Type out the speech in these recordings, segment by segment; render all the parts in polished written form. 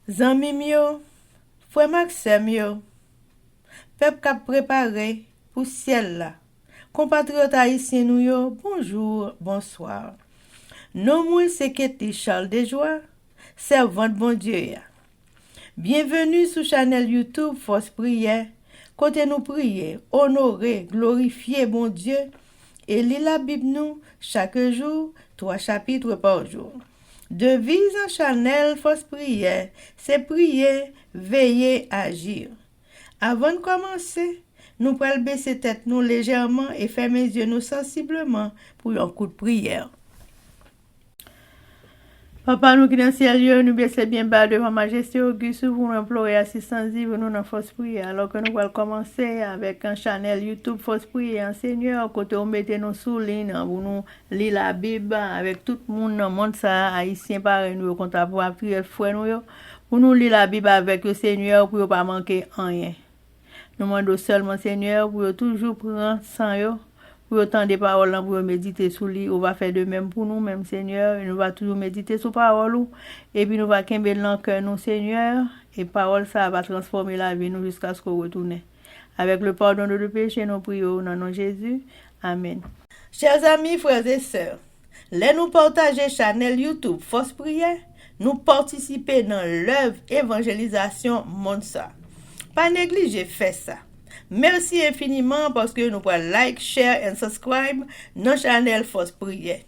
Zanmim yo, frère Maxime yo, peuple k'ap préparé pour ciel là. Compatriotes haïtiens nous yo, bonjour, bonsoir. Non moi c'est Ketty Charles Desjoie, servante bon Dieu ya. Bienvenue sur channel YouTube Force Prière, côté nous prier, honorer, glorifier bon Dieu et lire la Bible nous chaque jour, 3 chapitres par jour. Devise en channel Force Prière, c'est prier, veiller, agir. Avant de commencer, nous pouvons baisser tête nous légèrement et fermer les yeux nous sensiblement pour un coup de prière. Papa, nous qui dans le ciel, nous baissons bien bas devant majesté auguste pour nous implorer assistance divine nous dans Force Prière. Alors que nous allons commencer avec un channel YouTube Force Prière, Seigneur, côté on mette nos sous ligne pour nous lire la Bible avec tout le monde dans le monde, ça, haïtien pareil, nous comptons pour prier frère nous, pour nous lire la Bible avec le Seigneur pour ne pas manquer rien. Nous demandons seulement, Seigneur, pour toujours prendre sans eux, pour autant des paroles, pour méditer sur lui. On va faire de même pour nous, même Seigneur. Et nous va toujours méditer sur paroles. Et puis nous va camber dans le cœur, nous, Seigneur. Et parole, ça va transformer la vie, nous, jusqu'à ce qu'on retourne. Avec le pardon de nos péchés, nous prions au nom de Jésus. Amen. Chers amis, frères et sœurs, les nous partager channel YouTube Force Prière, nous participer dans l'œuvre évangélisation Monsa. Pas négliger faire ça. Merci infiniment parce que nous pouvons like, share et subscribe notre channel Force Prière.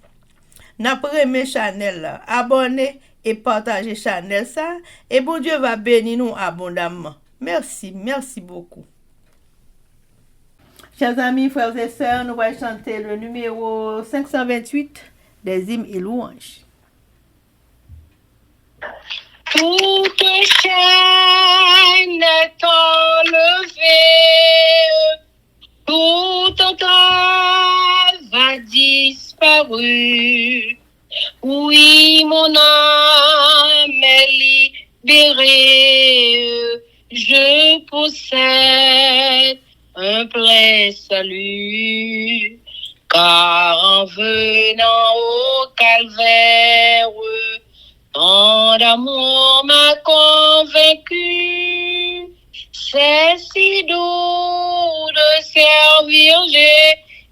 N'après mes channel, abonnez et partagez channel ça et bon Dieu va bénir nous abondamment. Merci beaucoup. Chers amis, frères et sœurs, nous allons chanter le numéro 528 des hymnes et louanges. Toute chaîne est enlevée, toute entrave a disparu. Oui, mon âme est libérée, je possède un plein salut, car en venant au calvaire, tant d'amour m'a convaincu, c'est si doux de servir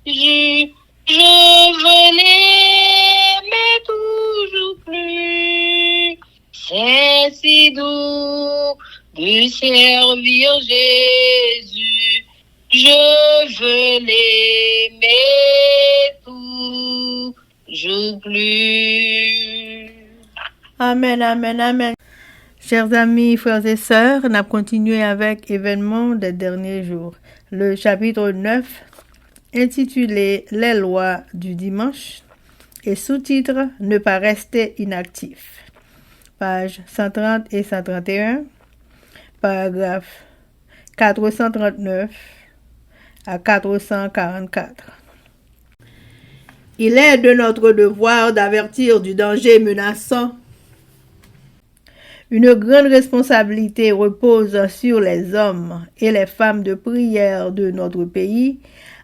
Jésus, je veux l'aimer toujours plus. C'est si doux de servir Jésus, je veux l'aimer toujours plus. Amen, amen, amen. Chers amis, frères et sœurs, on a continué avec événements des derniers jours. Le chapitre 9, intitulé Les lois du dimanche et sous-titre Ne pas rester inactif. Pages 130 et 131, paragraphe 439 à 444. Il est de notre devoir d'avertir du danger menaçant. Une grande responsabilité repose sur les hommes et les femmes de prière de notre pays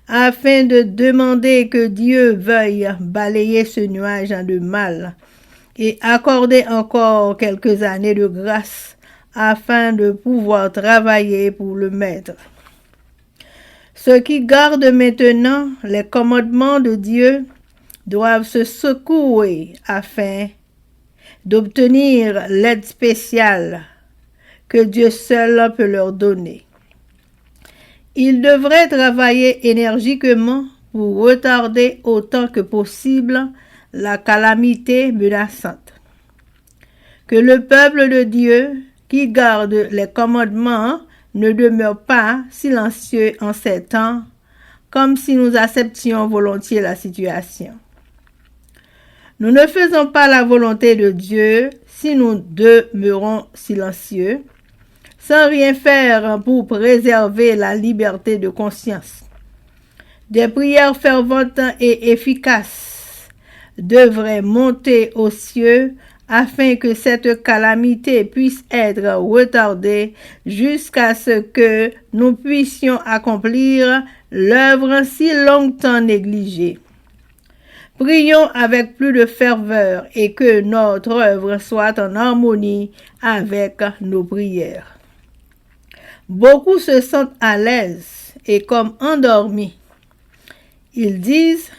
afin de demander que Dieu veuille balayer ce nuage de mal et accorder encore quelques années de grâce afin de pouvoir travailler pour le Maître. Ceux qui gardent maintenant les commandements de Dieu doivent se secouer afin d'obtenir l'aide spéciale que Dieu seul peut leur donner. Ils devraient travailler énergiquement pour retarder autant que possible la calamité menaçante. Que le peuple de Dieu qui garde les commandements ne demeure pas silencieux en ces temps, comme si nous acceptions volontiers la situation. Nous ne faisons pas la volonté de Dieu si nous demeurons silencieux, sans rien faire pour préserver la liberté de conscience. Des prières ferventes et efficaces devraient monter aux cieux afin que cette calamité puisse être retardée jusqu'à ce que nous puissions accomplir l'œuvre si longtemps négligée. Prions avec plus de ferveur et que notre œuvre soit en harmonie avec nos prières. Beaucoup se sentent à l'aise et comme endormis. Ils disent,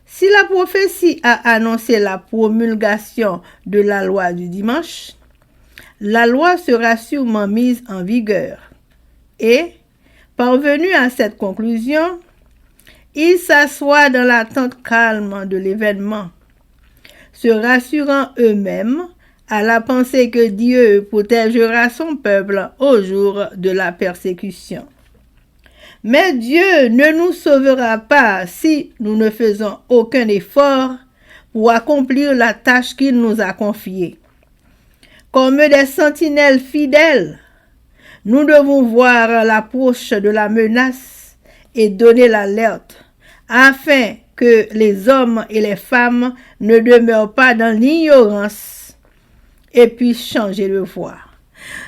si la prophétie a annoncé la promulgation de la loi du dimanche, la loi sera sûrement mise en vigueur. Et, parvenus à cette conclusion, ils s'assoient dans l'attente calme de l'événement, se rassurant eux-mêmes à la pensée que Dieu protégera son peuple au jour de la persécution. Mais Dieu ne nous sauvera pas si nous ne faisons aucun effort pour accomplir la tâche qu'il nous a confiée. Comme des sentinelles fidèles, nous devons voir l'approche de la menace et donner l'alerte afin que les hommes et les femmes ne demeurent pas dans l'ignorance et puissent changer de voie.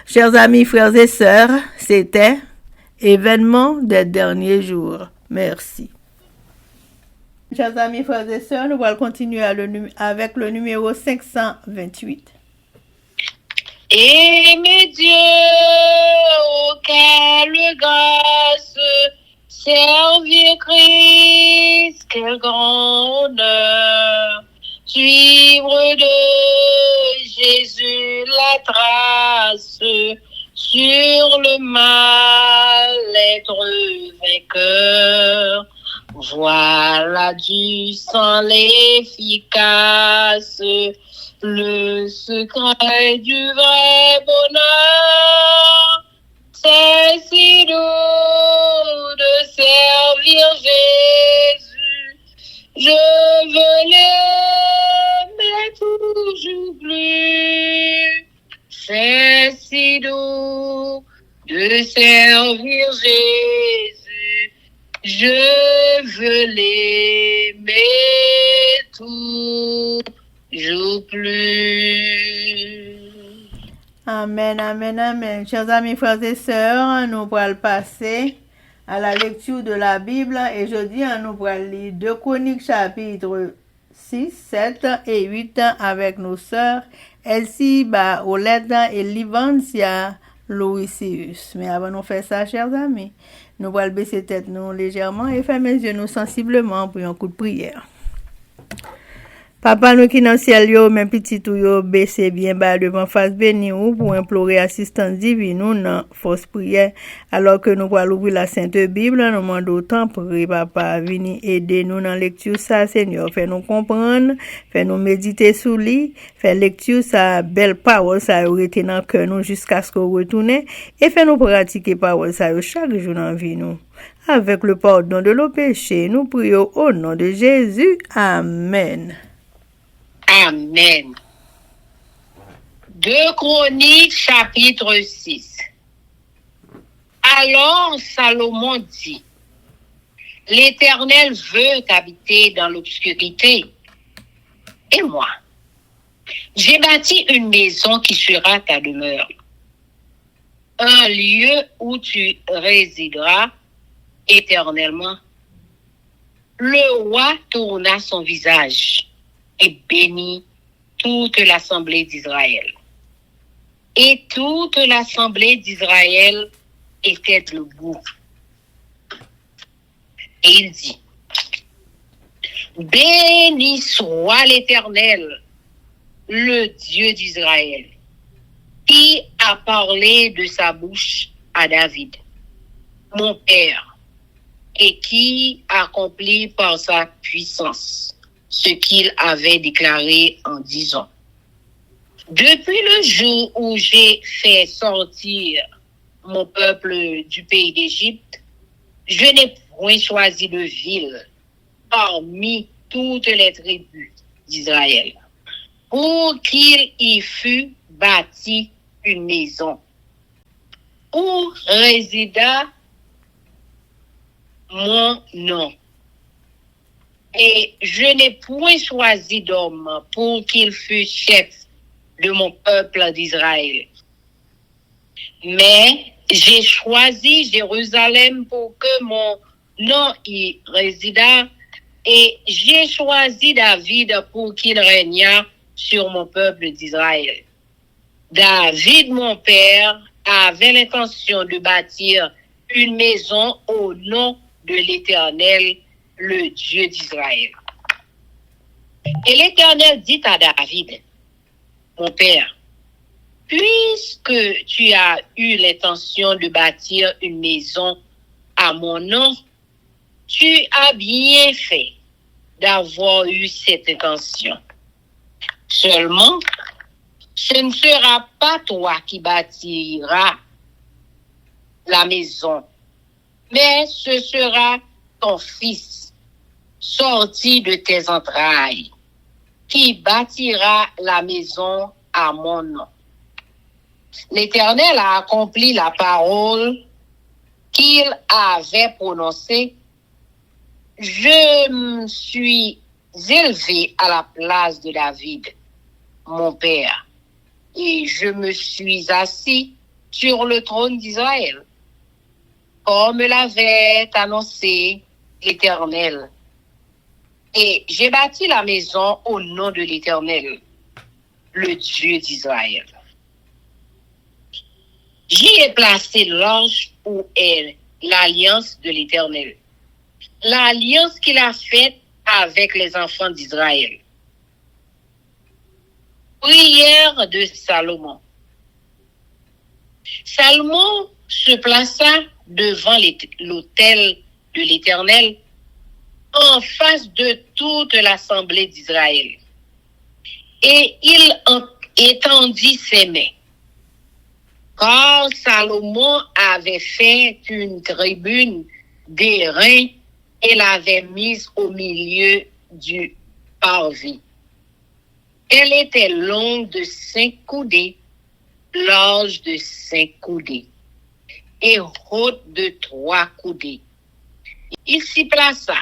Chers amis, frères et sœurs, c'était Événement des derniers jours. Merci. Chers amis, frères et sœurs, nous allons continuer avec le numéro 528. Aimez Dieu, quelle grâce, servir Christ, quel grand honneur, suivre de Jésus la trace, sur le mal être vainqueur. Voilà du sang l'efficace, le secret du vrai bonheur. C'est si doux de servir Jésus, je veux l'aimer toujours plus. C'est si doux de servir Jésus, je veux l'aimer toujours plus. Amen, amen, amen. Chers amis, frères et sœurs, nous allons passer à la lecture de la Bible et jeudi, nous allons lire 2 Chroniques chapitre 6, 7 et 8 avec nos sœurs Elsie Oleda et Livancia Louisius. Mais avant de faire ça, chers amis, nous allons baisser tête nous légèrement et fermer les yeux nous sensiblement pour un coup de prière. Papa nous qui dans le ciel yo, mes petits tout yo, baissez bien bas devant face béni ou pour implorer assistance divine nous dans force prière alors que nous allons ouvrir la Sainte Bible, nous demandons autant prier papa, venir aider nous dans lecture ça Seigneur, fait nous comprendre, fait nous méditer sous lui, fait lecture ça belle parole ça été dans cœur nous jusqu'à ce qu'on retourne et fait nous pratiquer parole ça chaque jour dans vie nous. Avec le pardon de nos péchés, nous prions au nom de Jésus. Amen. Amen. 2 Chroniques, chapitre 6. Alors Salomon dit, l'Éternel veut habiter dans l'obscurité. Et moi, j'ai bâti une maison qui sera ta demeure, un lieu où tu résideras éternellement. Le roi tourna son visage et bénit toute l'assemblée d'Israël. Et toute l'assemblée d'Israël était debout. Et il dit, béni soit l'Éternel, le Dieu d'Israël, qui a parlé de sa bouche à David, mon père, et qui accomplit par sa puissance ce qu'il avait déclaré en disant, depuis le jour où j'ai fait sortir mon peuple du pays d'Égypte, je n'ai point choisi de ville parmi toutes les tribus d'Israël pour qu'il y fût bâti une maison où résida mon nom. Et je n'ai point choisi d'homme pour qu'il fût chef de mon peuple d'Israël. Mais j'ai choisi Jérusalem pour que mon nom y résidât Et j'ai choisi David pour qu'il régnât sur mon peuple d'Israël. David, mon père, avait l'intention de bâtir une maison au nom de l'Éternel, le Dieu d'Israël. Et l'Éternel dit à David, mon père, puisque tu as eu l'intention de bâtir une maison à mon nom, tu as bien fait d'avoir eu cette intention. Seulement, ce ne sera pas toi qui bâtiras la maison, mais ce sera ton fils, sorti de tes entrailles, qui bâtira la maison à mon nom. L'Éternel a accompli la parole qu'il avait prononcée. Je me suis élevé à la place de David, mon père, et je me suis assis sur le trône d'Israël, comme l'avait annoncé l'Éternel. Et j'ai bâti la maison au nom de l'Éternel, le Dieu d'Israël. J'y ai placé l'arche où est l'alliance de l'Éternel, l'alliance qu'il a faite avec les enfants d'Israël. Prière de Salomon. Salomon se plaça devant l'autel de l'Éternel en face de toute l'assemblée d'Israël. Et il étendit ses mains. Car Salomon avait fait une tribune d'airain et l'avait mise au milieu du parvis. Elle était longue de 5 coudées, large de 5 coudées et haute de 3 coudées. Il s'y plaça,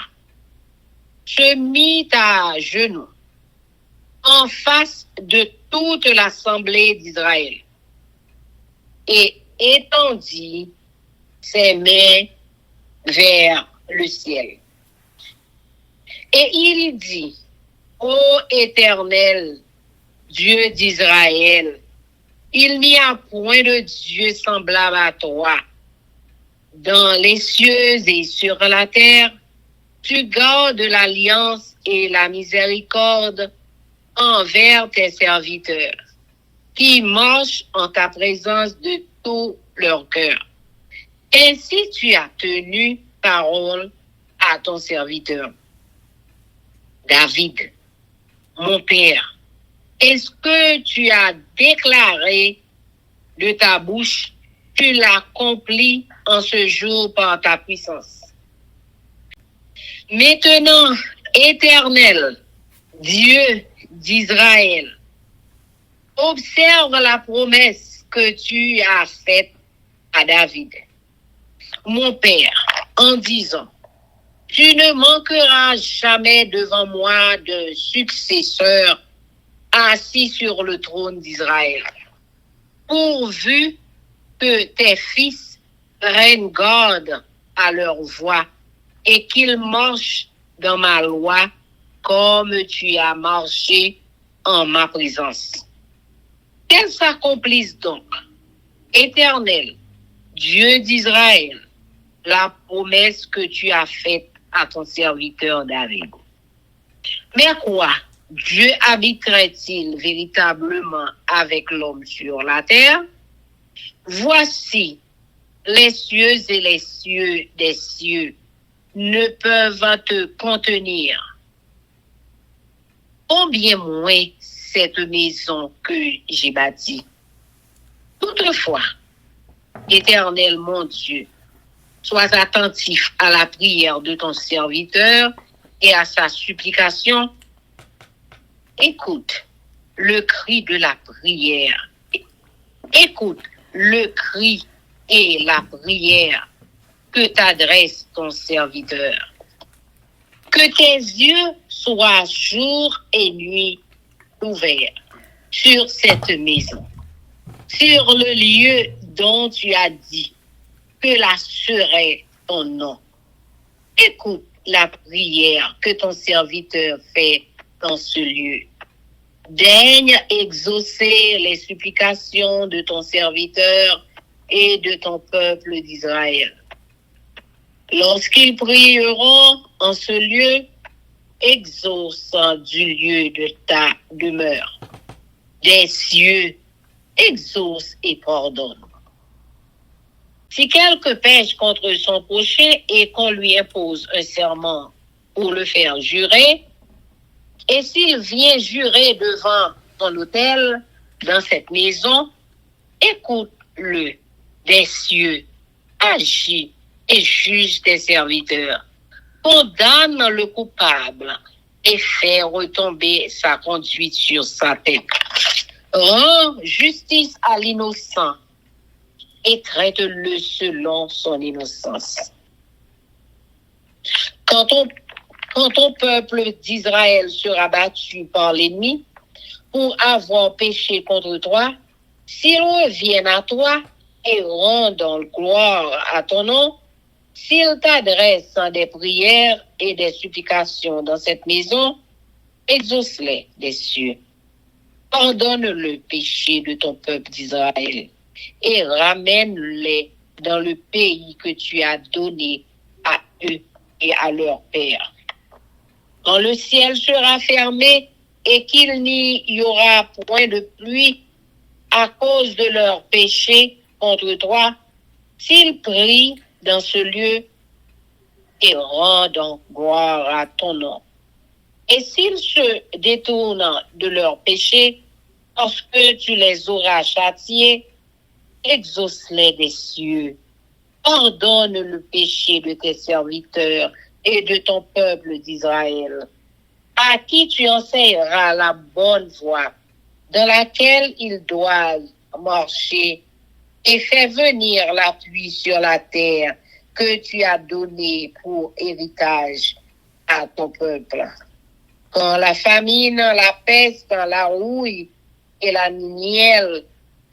se mit à genoux en face de toute l'assemblée d'Israël et étendit ses mains vers le ciel. Et il dit, ô Éternel, Dieu d'Israël, il n'y a point de Dieu semblable à toi. Dans les cieux et sur la terre, tu gardes l'alliance et la miséricorde envers tes serviteurs, qui marchent en ta présence de tout leur cœur. Ainsi tu as tenu parole à ton serviteur. David, mon père, est-ce que tu as déclaré de ta bouche, tu l'accomplis en ce jour par ta puissance? Maintenant, Éternel, Dieu d'Israël, observe la promesse que tu as faite à David, mon père, en disant, tu ne manqueras jamais devant moi de successeur assis sur le trône d'Israël, pourvu que tes fils prennent garde à leur voie et qu'ils marchent dans ma loi comme tu as marché en ma présence. Qu'elle s'accomplisse donc, Éternel, Dieu d'Israël, la promesse que tu as faite à ton serviteur David. Mais quoi? Dieu habiterait-il véritablement avec l'homme sur la terre? Voici, les cieux et les cieux des cieux ne peuvent te contenir. Combien moins cette maison que j'ai bâtie. Toutefois, Éternel mon Dieu, sois attentif à la prière de ton serviteur et à sa supplication. Écoute le cri de la prière. Écoute le cri et la prière que t'adresse ton serviteur. Que tes yeux soient jour et nuit ouverts sur cette maison, sur le lieu dont tu as dit que là serait ton nom. Écoute la prière que ton serviteur fait dans ce lieu. Daigne exaucer les supplications de ton serviteur et de ton peuple d'Israël. Lorsqu'ils prieront en ce lieu, exauce du lieu de ta demeure. Des cieux, exauce et pardonne. Si quelqu'un pêche contre son prochain et qu'on lui impose un serment pour le faire jurer, et s'il vient jurer devant ton autel dans cette maison, écoute-le des cieux, agis et juge tes serviteurs, condamne le coupable et fais retomber sa conduite sur sa tête. Rends justice à l'innocent et traite-le selon son innocence. Quand ton peuple d'Israël sera battu par l'ennemi pour avoir péché contre toi, s'ils reviennent à toi et rendent gloire à ton nom, s'ils t'adressent des prières et des supplications dans cette maison, exauce-les des cieux. Pardonne le péché de ton peuple d'Israël et ramène-les dans le pays que tu as donné à eux et à leur père. Quand le ciel sera fermé et qu'il n'y aura point de pluie à cause de leurs péchés contre toi, s'ils prient dans ce lieu et rendent gloire à ton nom. Et s'ils se détournent de leurs péchés, lorsque tu les auras châtiés, exauce-les des cieux. Pardonne le péché de tes serviteurs et de ton peuple d'Israël, à qui tu enseigneras la bonne voie dans laquelle ils doivent marcher, et fais venir la pluie sur la terre que tu as donnée pour héritage à ton peuple. Quand la famine, la peste, la rouille et la nielle,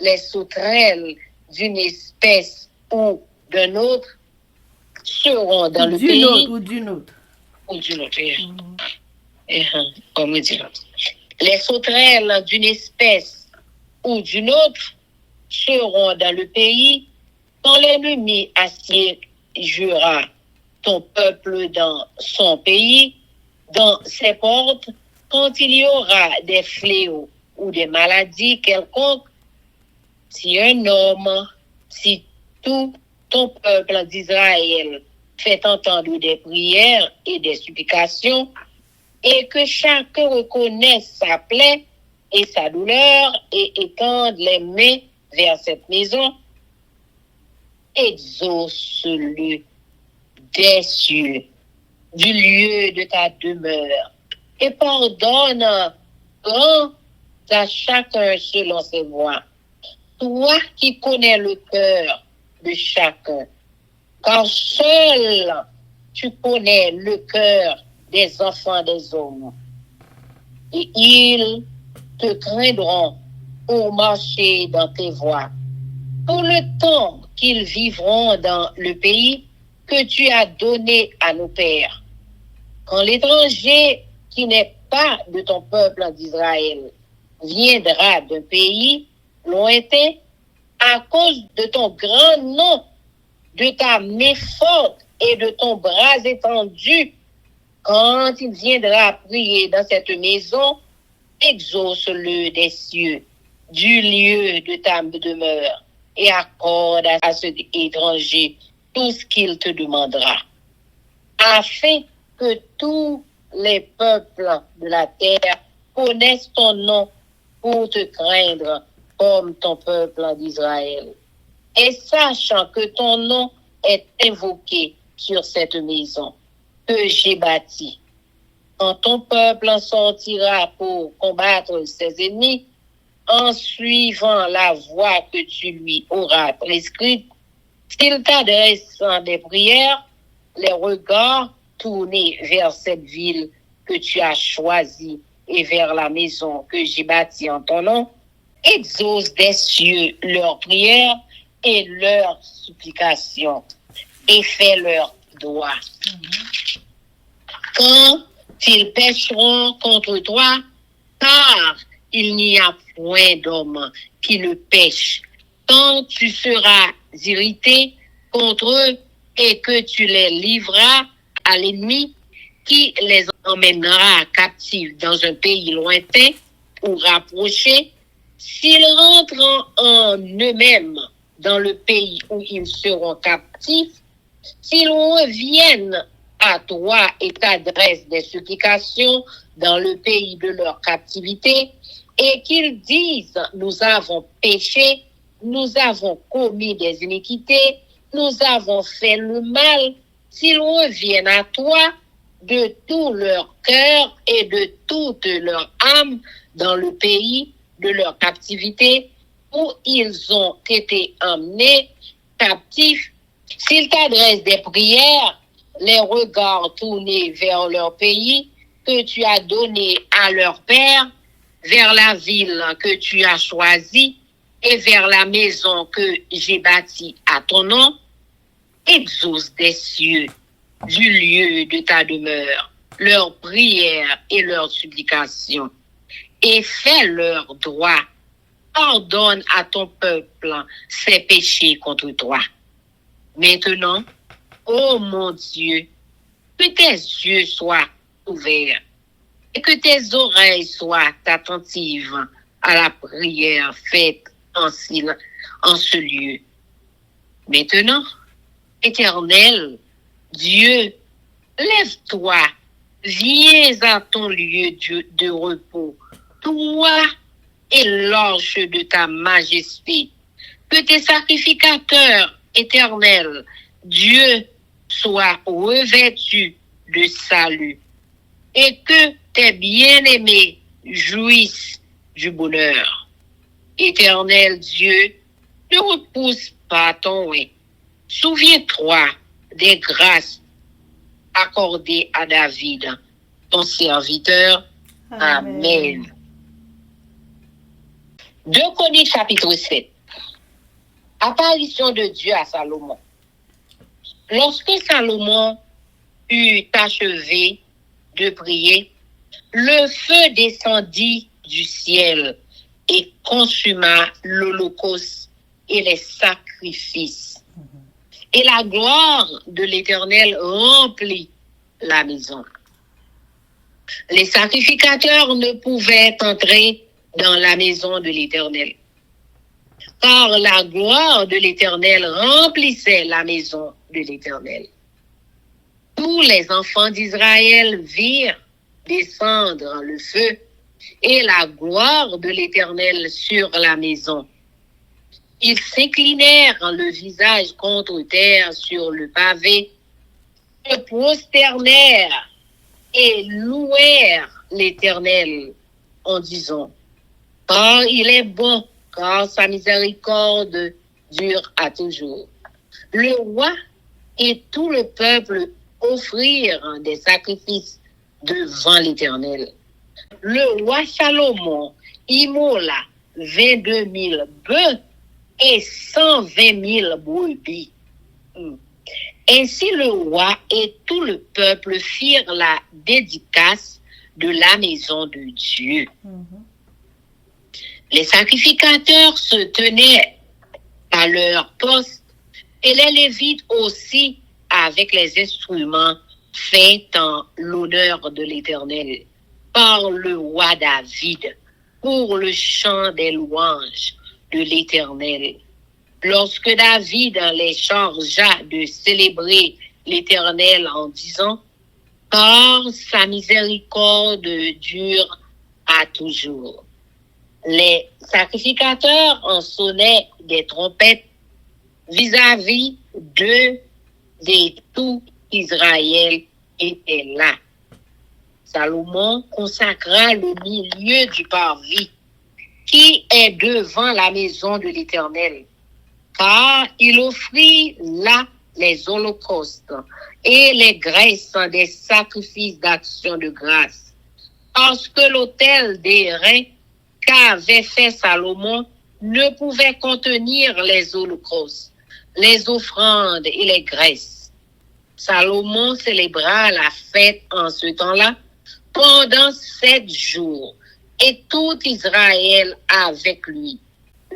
les sauterelles d'une espèce ou d'un autre seront dans le pays. Ou d'une autre. Comme dit l'autre. Les sauterelles d'une espèce ou d'une autre seront dans le pays quand l'ennemi assiégera ton peuple dans son pays, dans ses portes, quand il y aura des fléaux ou des maladies quelconques. Si un homme, si tout ton peuple d'Israël fait entendre des prières et des supplications, et que chacun reconnaisse sa plaie et sa douleur et étende les mains vers cette maison, exauce-le des cieux, du lieu de ta demeure, et pardonne grand à chacun selon ses voies. Toi qui connais le cœur de chacun, car seul tu connais le cœur des enfants des hommes, et ils te craindront pour marcher dans tes voies, pour le temps qu'ils vivront dans le pays que tu as donné à nos pères. Quand l'étranger qui n'est pas de ton peuple d'Israël viendra d'un pays lointain à cause de ton grand nom, de ta main forte et de ton bras étendu, quand il viendra prier dans cette maison, exauce-le des cieux, du lieu de ta demeure, et accorde à cet étranger tout ce qu'il te demandera, afin que tous les peuples de la terre connaissent ton nom pour te craindre comme ton peuple d'Israël. Et sachant que ton nom est invoqué sur cette maison que j'ai bâtie, quand ton peuple en sortira pour combattre ses ennemis, en suivant la voie que tu lui auras prescrite, s'il t'adresse des prières, les regards tournés vers cette ville que tu as choisie et vers la maison que j'ai bâtie en ton nom, exauce des cieux leurs prières et leurs supplications et fais leurs droits. quand ils pécheront contre toi, car il n'y a point d'homme qui ne pêche. Quand tu seras irrité contre eux et que tu les livreras à l'ennemi, qui les emmènera captifs dans un pays lointain ou rapproché, s'ils rentrent en eux-mêmes dans le pays où ils seront captifs, s'ils reviennent à toi et t'adressent des supplications dans le pays de leur captivité, et qu'ils disent, nous avons péché, nous avons commis des iniquités, nous avons fait le mal, s'ils reviennent à toi de tout leur cœur et de toute leur âme dans le pays de leur captivité où ils ont été emmenés captifs, s'ils t'adressent des prières, les regards tournés vers leur pays que tu as donné à leur père, vers la ville que tu as choisie et vers la maison que j'ai bâtie à ton nom, exauce des cieux du lieu de ta demeure leurs prières et leurs supplications, et fais leur droit. Pardonne à ton peuple ses péchés contre toi. Maintenant, ô mon Dieu, que tes yeux soient ouverts et que tes oreilles soient attentives à la prière faite en ce lieu. Maintenant, Éternel, Dieu, lève-toi, viens à ton lieu de repos, toi et l'arche de ta majesté. Que tes sacrificateurs, Éternel, Dieu, soient revêtus de salut et que tes bien-aimés jouissent du bonheur. Éternel Dieu, ne repousse pas ton oeil. Souviens-toi des grâces accordées à David, ton serviteur. Amen. 2 Chroniques chapitre 7. Apparition de Dieu à Salomon. Lorsque Salomon eut achevé de prier, le feu descendit du ciel et consuma l'holocauste et les sacrifices. Et la gloire de l'Éternel remplit la maison. Les sacrificateurs ne pouvaient entrer dans la maison de l'Éternel, car la gloire de l'Éternel remplissait la maison de l'Éternel. Tous les enfants d'Israël virent descendre le feu et la gloire de l'Éternel sur la maison. Ils s'inclinèrent le visage contre terre sur le pavé, se prosternèrent et louèrent l'Éternel en disant, car il est bon, car sa miséricorde dure à toujours. Le roi et tout le peuple offrirent des sacrifices devant l'Éternel. Le roi Salomon immola 22 000 bœufs et 120 000 brebis. Ainsi le roi et tout le peuple firent la dédicace de la maison de Dieu. Les sacrificateurs se tenaient à leur poste et les Lévites aussi avec les instruments faits en l'honneur de l'Éternel par le roi David pour le chant des louanges de l'Éternel. Lorsque David les chargea de célébrer l'Éternel en disant, car sa miséricorde dure à toujours. Les sacrificateurs en sonnaient des trompettes vis-à-vis d'eux et tout Israël était là. Salomon consacra le milieu du parvis qui est devant la maison de l'Éternel, car il offrit là les holocaustes et les graisses des sacrifices d'action de grâce. Parce que l'autel d'airain qu'avait fait Salomon ne pouvait contenir les holocaustes, les offrandes et les graisses. Salomon célébra la fête en ce temps-là pendant 7 jours, et tout Israël avec lui.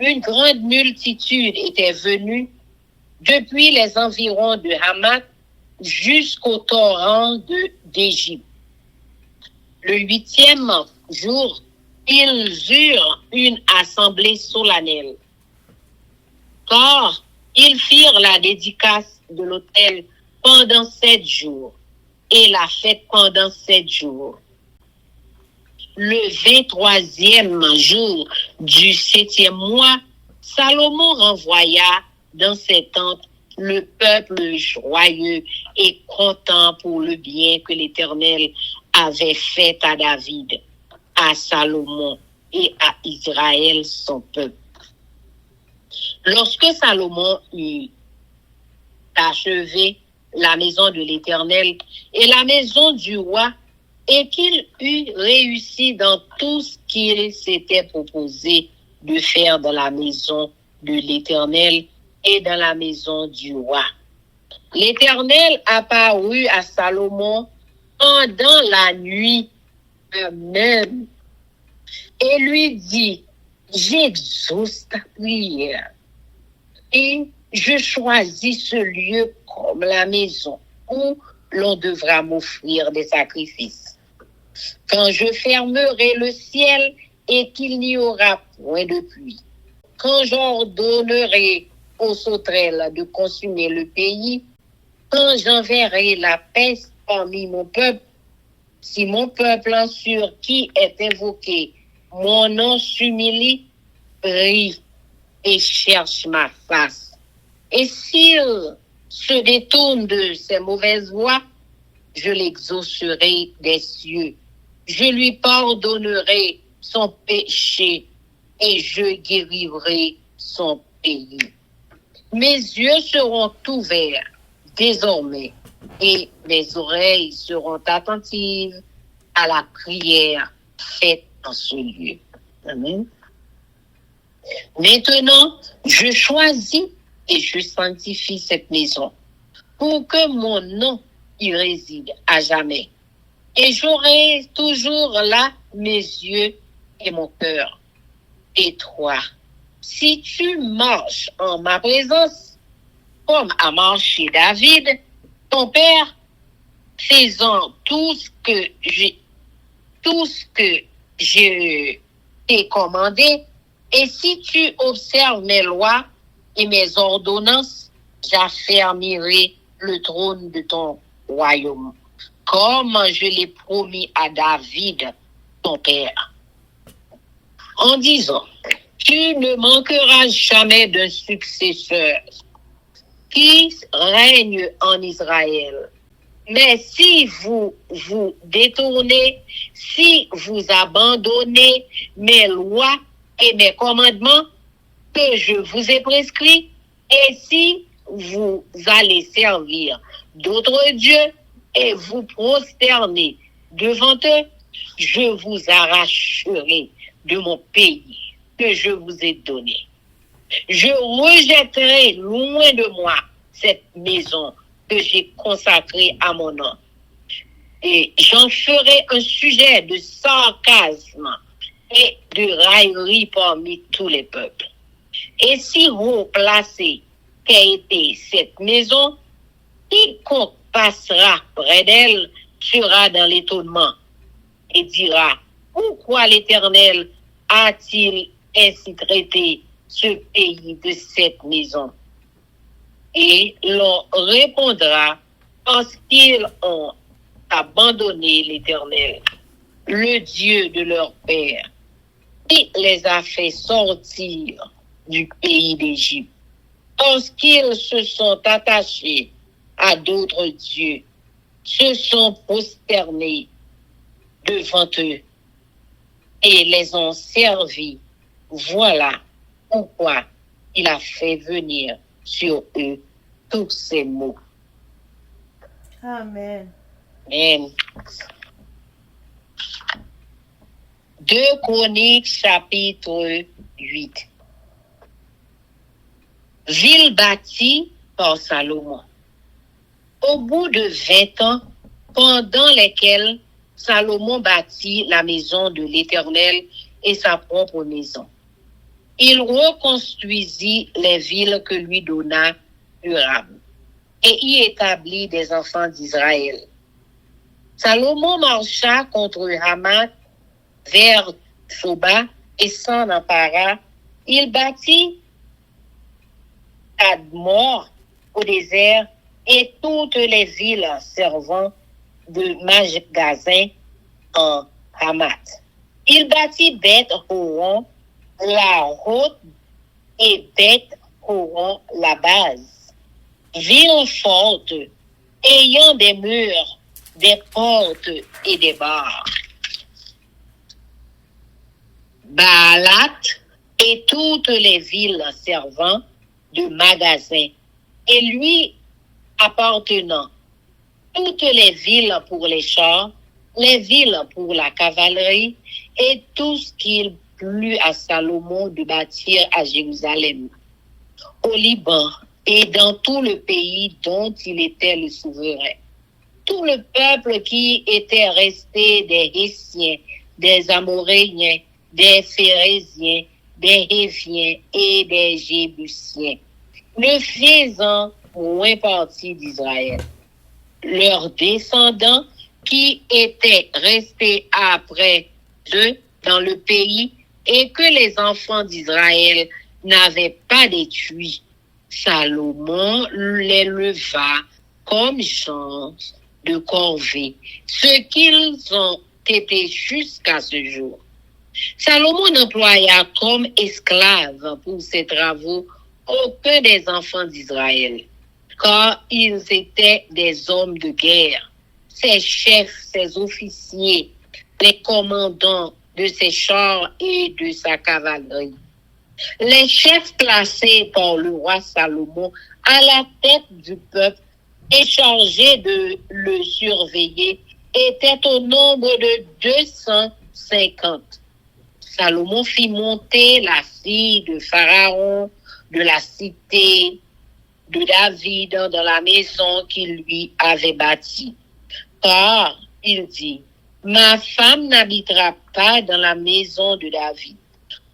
Une grande multitude était venue depuis les environs de Hamath jusqu'au torrent d'Égypte. Le 8e jour, ils eurent une assemblée solennelle, car ils firent la dédicace de l'autel pendant 7 jours et la fête pendant 7 jours. Le 23e jour du 7e mois, Salomon renvoya dans ses tentes le peuple joyeux et content pour le bien que l'Éternel avait fait à David, à Salomon et à Israël son peuple. Lorsque Salomon eut achevé la maison de l'Éternel et la maison du roi, et qu'il eut réussi dans tout ce qu'il s'était proposé de faire dans la maison de l'Éternel et dans la maison du roi. L'Éternel apparut à Salomon pendant la nuit même et lui dit: j'exauce ta prière et je choisis ce lieu comme la maison où l'on devra m'offrir des sacrifices. Quand je fermerai le ciel et qu'il n'y aura point de pluie, quand j'ordonnerai aux sauterelles de consumer le pays, quand j'enverrai la peste parmi mon peuple, si mon peuple sur qui est invoqué mon nom s'humilie, prie et cherche ma face, et s'il se détourne de ses mauvaises voies, je l'exaucerai des cieux. Je lui pardonnerai son péché et je guérirai son pays. Mes yeux seront ouverts désormais et mes oreilles seront attentives à la prière faite en ce lieu. Amen. Maintenant, je choisis et je sanctifie cette maison pour que mon nom y réside à jamais. Et j'aurai toujours là mes yeux et mon cœur. Et toi, si tu marches en ma présence, comme a marché David, ton père, faisant tout ce que je t'ai commandé, et si tu observes mes lois et mes ordonnances, j'affermirai le trône de ton royaume, comme je l'ai promis à David, ton père, en disant: tu ne manqueras jamais d'un successeur qui règne en Israël. Mais si vous vous détournez, si vous abandonnez mes lois et mes commandements que je vous ai prescrits, et si vous allez servir d'autres dieux et vous prosterner devant eux, je vous arracherai de mon pays que je vous ai donné. Je rejetterai loin de moi cette maison que j'ai consacrée à mon nom. Et j'en ferai un sujet de sarcasme et de raillerie parmi tous les peuples. Et si vous placez qu'a été cette maison, quiconque passera près d'elle sera dans l'étonnement et dira: pourquoi l'Éternel a-t-il ainsi traité ce pays de cette maison? Et l'on répondra: parce qu'ils ont abandonné l'Éternel, le Dieu de leur père, qui les a fait sortir du pays d'Égypte, parce qu'ils se sont attachés à d'autres dieux, se sont prosternés devant eux et les ont servis. Voilà pourquoi il a fait venir sur eux tous ces maux. Amen. Amen. 2 Chroniques chapitre 8. Ville bâtie par Salomon. Au bout de 20 ans, pendant lesquels Salomon bâtit la maison de l'Éternel et sa propre maison, il reconstruisit les villes que lui donna Huram et y établit des enfants d'Israël. Salomon marcha contre Hamath vers Soba et s'en empara. Il bâtit Admor au désert et toutes les villes servant de magasin en Hamath. Il bâtit Beth-Horon, la haute, et Beth-Horon, la base. Ville forte, ayant des murs, des portes et des barres. Baalat et toutes les villes servant de magasin, et lui appartenant, toutes les villes pour les chars, les villes pour la cavalerie, et tout ce qu'il plut à Salomon de bâtir à Jérusalem, au Liban et dans tout le pays dont il était le souverain. Tout le peuple qui était resté des Hissiens, des Amoréens, des Phérésiens, des Héviens et des Jébusiens, ne faisant point partie d'Israël. Leurs descendants qui étaient restés après eux dans le pays et que les enfants d'Israël n'avaient pas détruit, Salomon les leva comme gens de corvée, ce qu'ils ont été jusqu'à ce jour. Salomon employa comme esclaves pour ses travaux aucun des enfants d'Israël, car ils étaient des hommes de guerre, ses chefs, ses officiers, les commandants de ses chars et de sa cavalerie. Les chefs placés par le roi Salomon à la tête du peuple et chargés de le surveiller étaient au nombre de 250. Salomon fit monter la fille de Pharaon de la cité de David dans la maison qu'il lui avait bâtie. Car, il dit, ma femme n'habitera pas dans la maison de David,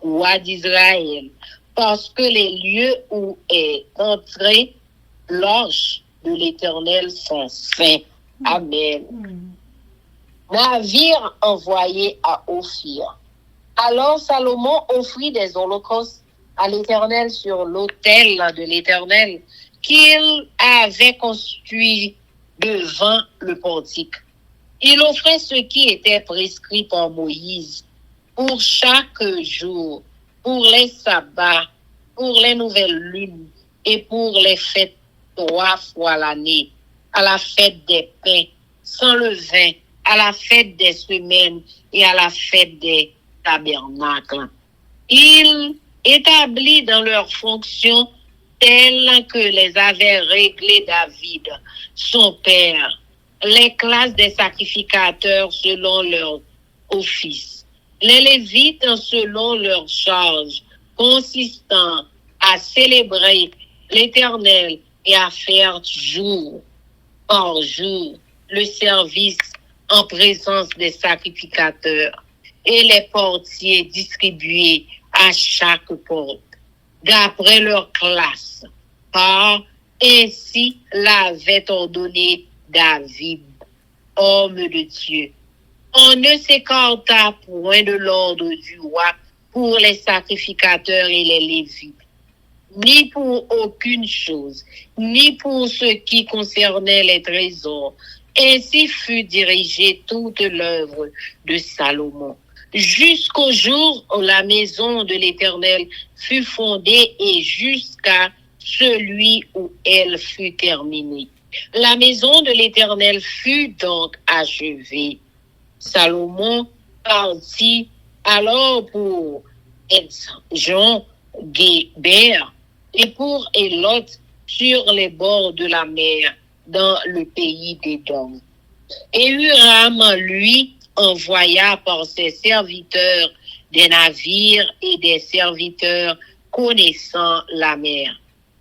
roi d'Israël, parce que les lieux où est entrée l'arche de l'Éternel sont saints. Amen. Navire envoyé à Ophir. Alors Salomon offrit des holocaustes à l'Éternel sur l'autel de l'Éternel qu'il avait construit devant le portique. Il offrait ce qui était prescrit par Moïse pour chaque jour, pour les sabbats, pour les nouvelles lunes et pour les fêtes 3 fois l'année, à la fête des pains, sans levain, à la fête des semaines et à la fête des tabernacles. Il établit dans leurs fonctions telles que les avait réglées David, son père, les classes des sacrificateurs selon leur office, les Lévites selon leur charge, consistant à célébrer l'Éternel et à faire jour par jour le service en présence des sacrificateurs et les portiers distribués à chaque porte, d'après leur classe, car ainsi l'avait ordonné David, homme de Dieu. On ne s'écarta point de l'ordre du roi pour les sacrificateurs et les Lévites, ni pour aucune chose, ni pour ce qui concernait les trésors. Ainsi fut dirigée toute l'œuvre de Salomon, jusqu'au jour où la maison de l'Éternel fut fondée et jusqu'à celui où elle fut terminée. La maison de l'Éternel fut donc achevée. Salomon partit alors pour Jean Guébert et pour Élot sur les bords de la mer dans le pays d'Édom. Et Huram, lui, envoya par ses serviteurs des navires et des serviteurs connaissant la mer.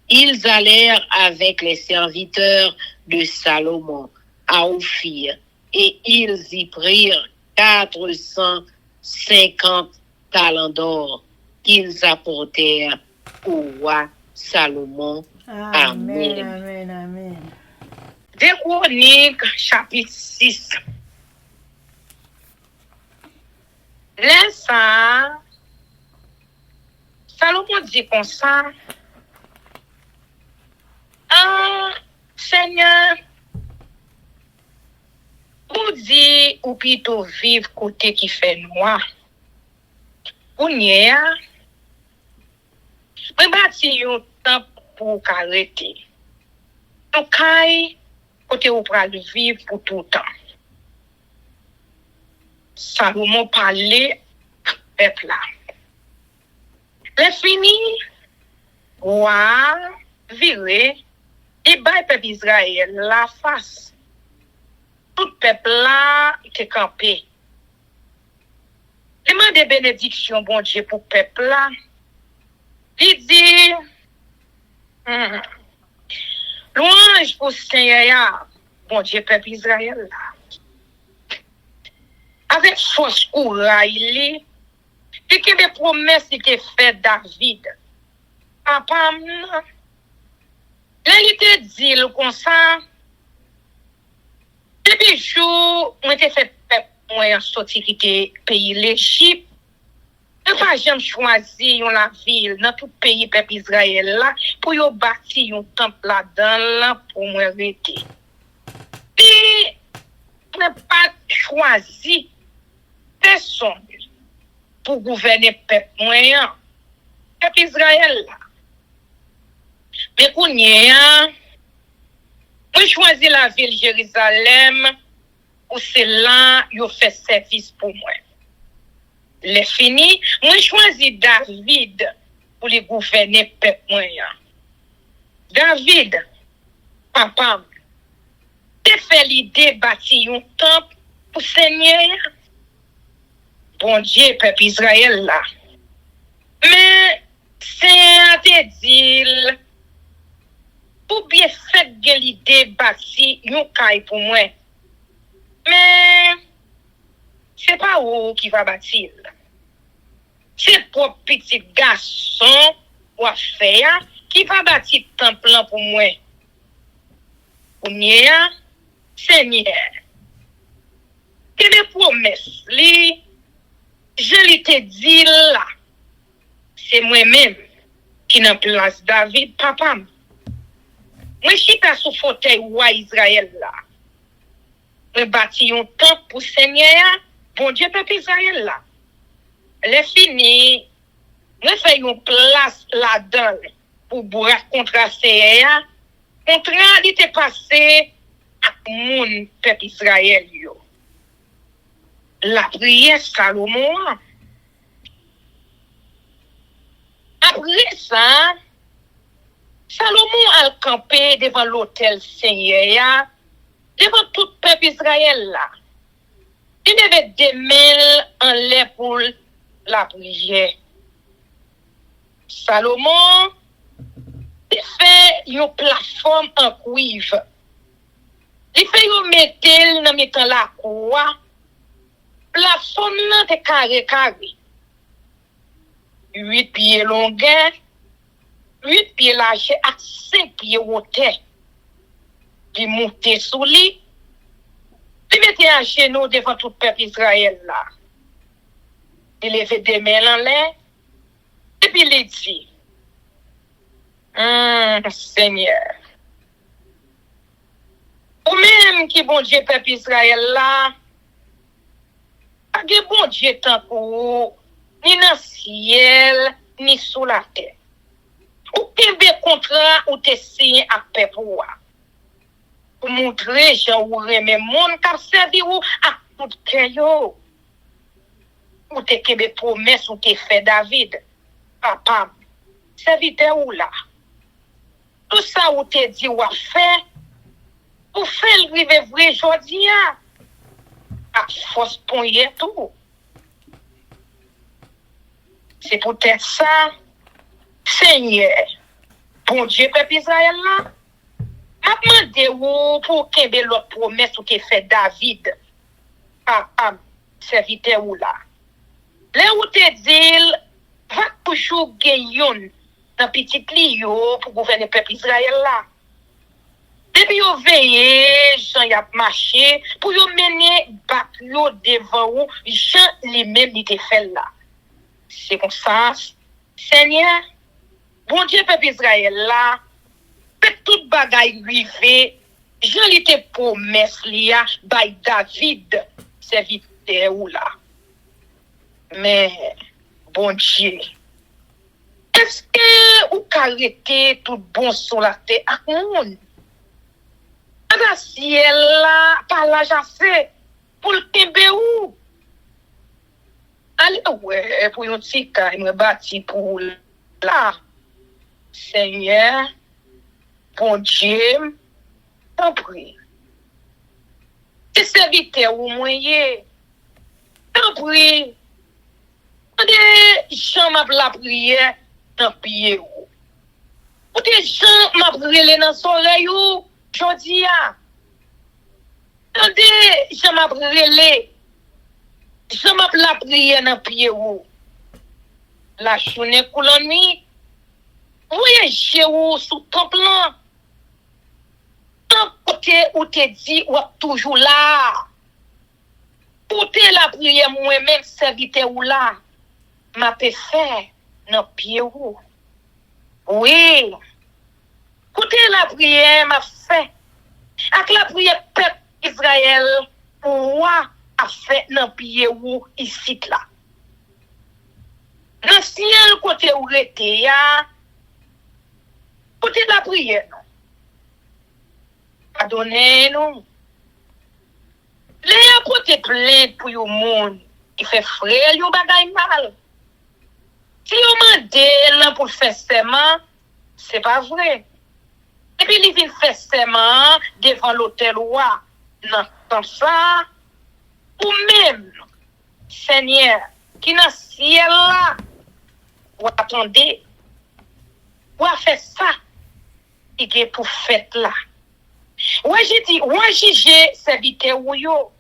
Ils allèrent avec les serviteurs de Salomon à Ophir, et ils y prirent 450 talents d'or qu'ils apportèrent au roi Salomon. Amen, amen, amen. Des Chroniques, chapitre 6. Là, ça, Salomon dit comme ça, Seigneur, ou dit, ou plutôt vivre côté qui fait noir. Ou n'y a, mais bâti un temps pour arrêter. Donc, côté où pour vivre pour tout le temps. Salomon parlait à peuple là. Le fini, roi, viré, et bah, peuple Israël, la face. Tout peuple là, était campé. Demande des bénédictions, bon Dieu, pour peuple là. Il dit, louange pour Seigneur, bon Dieu, peuple Israël là. Avec force courage, il y a des promesses qui étaient faites David. Papa, là, il te dit comme ça, depuis jour, on était fait moi sorti qui était pays l'Égypte. Ne pas jamais choisir la ville dans tout pays peuple Israël là pour yo bâtir un temple là-dedans là pour moi rester. Et ne pas choisir personne pour gouverner peuple moyen peuple Israël là. Mais qu'on y a, moi choisi la ville Jérusalem où c'est là yo fait service pour moi. Les fini, moi choisi David pour les gouverner peuple moyen. David, papa, t'es fait l'idée bâtir un temple pour Seigneur. Bon Dieu, peuple Israël là. Mais c'est un te pour bien faire l'idée bâtir un caille pour moi. Mais c'est pas où qui va bâtir. C'est pour petit garçon ou faire qui va bâtir temple pour moi. Pour moi, Seigneur. Que les promesses, je lui te dis là, c'est moi-même qui n'en place David, papa. Moi, je suis pas sous fauteuil roi Israël là. Je bâtis un temple pour Seigneur, bon Dieu, peuple Israël là. Les fini, je fais une place là-dedans pour boire contre Seigneur. Contrat, il était passé à mon peuple Israël yo. La prière Salomon. Après ça, Salomon a campé devant l'autel Seigneur, devant tout le peuple Israël là. Il devait démêler en l'air pour la prière. Salomon a fait une plateforme en cuivre. Il fait une métal dans mettant la croix. Plateforme là de carré. 8 pieds longueur, 8 pieds largeur à 5 pieds hauteur. Il montait sous lui. Il mettait un genou devant tout le peuple Israël là. Il levait des mains en l'air. Et puis il dit, Seigneur, ou même qui bon Dieu peuple Israël là, pas de bon Dieu tant pour ni dans le ciel, ni sous la terre. Ou te contrat ou te signé à peuple pour montrer gens ou remet monde qui servi ou à tout cœur. Ou te kebe promesse ou te fait David. Papa, serviteur ou là. Tout ça ou te dit ou a fait, ou fait le rive vrai aujourd'hui, à force ponye tout. C'est peut-être ça, Seigneur, bon Dieu, peuple Israël là, m'a demandé ou pour qu'il l'autre promesse ou qu'il fait David à serviteur ou là. Là où te dit, va toujours gagner dans petit Lio pour gouverner peuple Israël là. Depuis yo veillé, Jean y a marché, pour yo mener batyo devant ou, Jean lui-même il te fait là. C'est comme ça, Seigneur, bon Dieu peuple Israël là, fait toute bagaille rivé, Jean li te promesse liya, by David, serviteur ou là. Mais, bon Dieu, est-ce que ou arrêter tout bon sur la terre à monde? Dans ciel là, par la jassé, pour le kembe ou? Allez, ouais, pour yon tika, il me bâti pour là. Seigneur, bon Dieu, t'en prie. C'est serviteur ou moyen. T'en prie. Jean m'a la prière dans pied ou. Ou des gens m'a brûlé dans soleil ou. Jodi a. Tande, je m'a brûlé. Je m'a la prière dans pied ou. La journée couloni. Voyez ou sous ton plan. Un côté où te dit ou toujours là. Côté la prière moi-même serviteur ou là. M'a pe fait dans pied ou. Oui. Côté la prière m'a fait. Avec la prière peuple Israël, roi a fait dans pied ou ici là. Dans ciel côté où était ya, côté la prière non. Pardonnez-nous. Les côté plainte pour yo monde qui fait frère yo bagay mal. Si yo mande pour faire serment, c'est pas vrai. Et puis, il vient faire serment devant l'hôtel roi. Non, comme ça, ou même, Seigneur, qui dans le ciel là, ou attendez, ou a fait ça, qui est pour fête là. Ou j'ai dit, ou j'ai serviteur ou yo,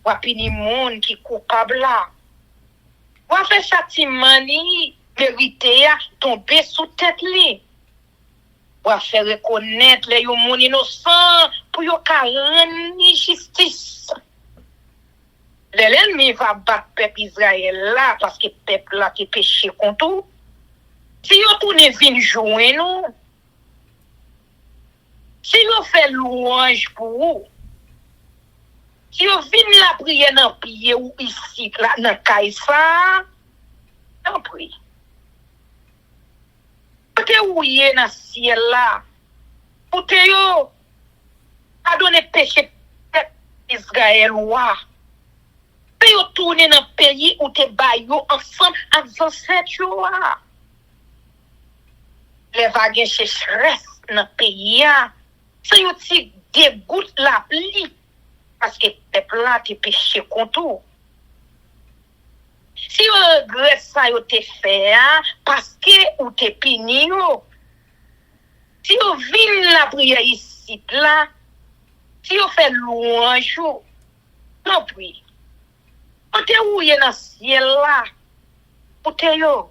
ou a puni monde qui est coupable là. Ou a fait châtiment ni, vérité à tomber sous tête li. Ou a faire reconnaître les gens innocents pour yon rendre ni justice. L'ennemi va battre peuple Israël là parce que peuple là qui péché contre tout. Si yon tourne vin jouer nous, si yon fait louange pour vous, si yon vin la prière dans pied ou ici là dans Kaïsa, on prie. Côté où y est dans le ciel là, pour te yo, a donné péché Israël ouah. Pe yo tourner dans le pays où te bay yo ensemble avec ancêtres yo. Les vagues sécheresse dans le pays là, c'est yo ti dégoûte la pluie parce que peuple là te péché contre tout. Si vous regrettez ça, vous te fait, parce que vous te puni, si vous venez la prière ici, là, si vous faites louange, non, puis, vous te ouillez dans le ciel, là, vous te yo,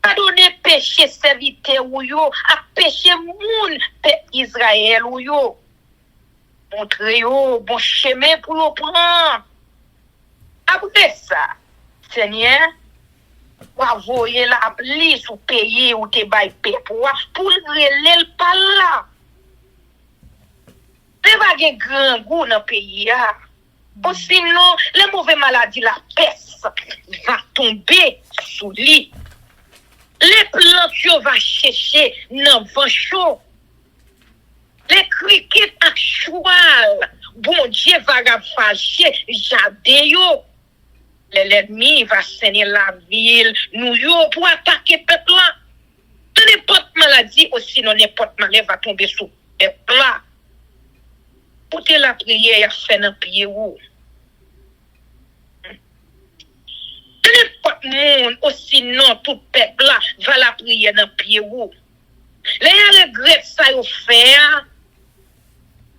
pardonnez péché serviteur ou yo, à péché moun, peuple Israël ou yo, montrez yo, bon chemin pour nous prendre. Après ça, Seigneur, ou avoyer la pluie sous pays ou te bay pour relève par là. Ne va gen grand goût dans pays là. Ou sinon, les mauvaises maladies, la peste va tomber sous lui. Les plantes va chercher dans vent chaud. Les criquets actuels, bon Dieu va ravager jardin yo. L'ennemi va saigner la ville, nous yo, pour attaquer peuple là. N'importe maladie ou sinon n'importe maladie va tomber sous peuple là. Pour te la prière fait dans pied ou. N'importe monde ou sinon tout peuple là va la prière dans pied ou. Les regrets ça yo fait.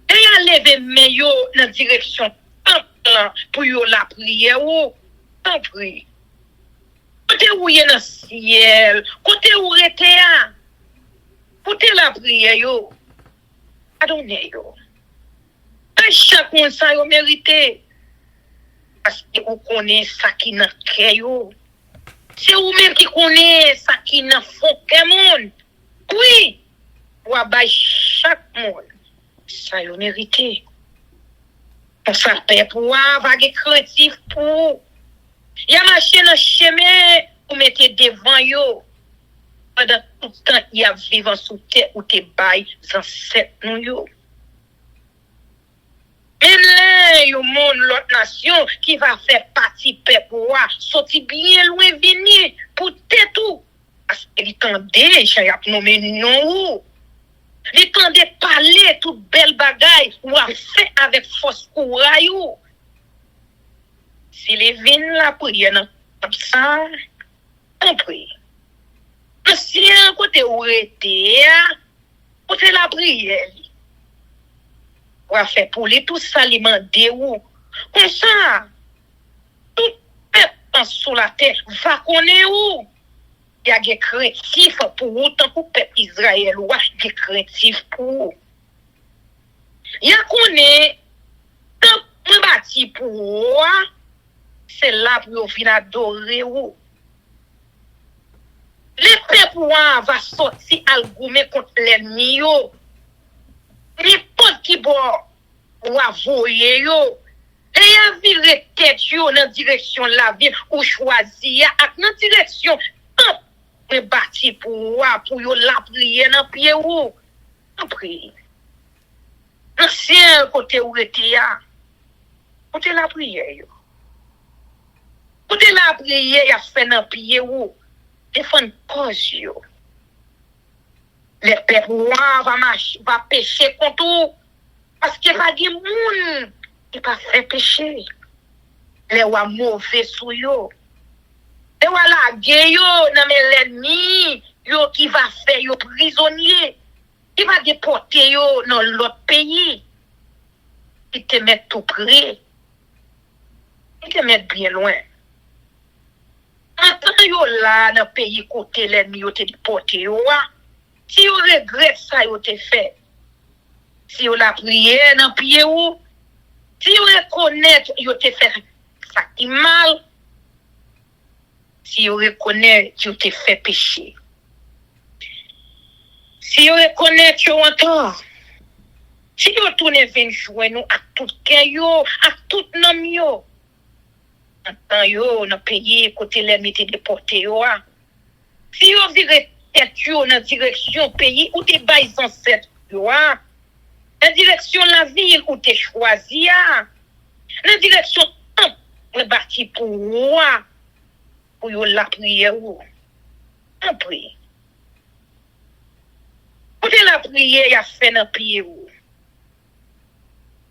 Et lever mais yo dans direction pour yo la prière ou en prie. Côté où y est dans ciel, côté où rete a. Côté la prière yo. Adonne yo. Et chaque monde ça yo mérité. Parce que vous connaissez ça qui n'a cœur yo. C'est vous-même qui connaissez ça qui n'a fond que monde. Oui. Ou abaye chaque monde. Ça yo mérité. On s'appelle pour vague créatif pour. Y a marché dans chemin ou mettez devant yo. Pendant tout le temps y a vivant sous terre ou te bail ancêtres nous yo. Même là, y a monde l'autre nation qui va faire partie peuple sorti bien loin venir pour tout. Parce qu'il tendait, j'ai nommé non. Il tendait parler toute belle bagaille ou a fait avec force courage. Si les vins la prière comme ça, on prie. Si un côté où était, côté la prière. On va faire pour les tous aliments de ou. Comme ça, tout peuple sous la terre va connaître où. Il y a des créatifs pour autant pour peuple Israël ou des créatifs pour. Il y a connaît tant on bâti pour c'est là pour venir adorer ou. Les peuples va sortir al contre l'ennemi yo. N'importe qui bon ou avoyer yo. Et y a viré tête yo dans direction la ville ou choisir dans direction on bâti pour yo la prière dans pied ou. On prie. Ancien côté où était ya. Côté la prière yo. Côté la prière y a fait dans pied ou. Défendre cause yo. Les peuples va pécher contre vous. Parce qu'il va dire moun qui va faire pécher. Les wa mauvais sous yo. Les wa la guerre yo nan l'ennemi yo qui va faire yo prisonnier. Qui va déporter yo dans l'autre pays. Qui te met tout près. Qui te met bien loin. Quand yo là dans pays côté l'ennemi yo te déporter yo. Si vous regrettez ça, vous te fait. Si vous la prière dans pied ou, si vous reconnaissez, vous te fait ça qui mal. Si vous reconnaissez, vous te fait péché. Si vous reconnaissez, vous entend. Si vous tournez vers jouer nous à tout cœur, à tout nom yo. Entend yo dans pays côté l'ennemi te déporté yo. Si vous virez dans direction pays où tu bails ancêtres, dans direction la ville où tu choisi, dans direction le bâti pour la prière. On prie. Côté la prière, il y a fait dans pied.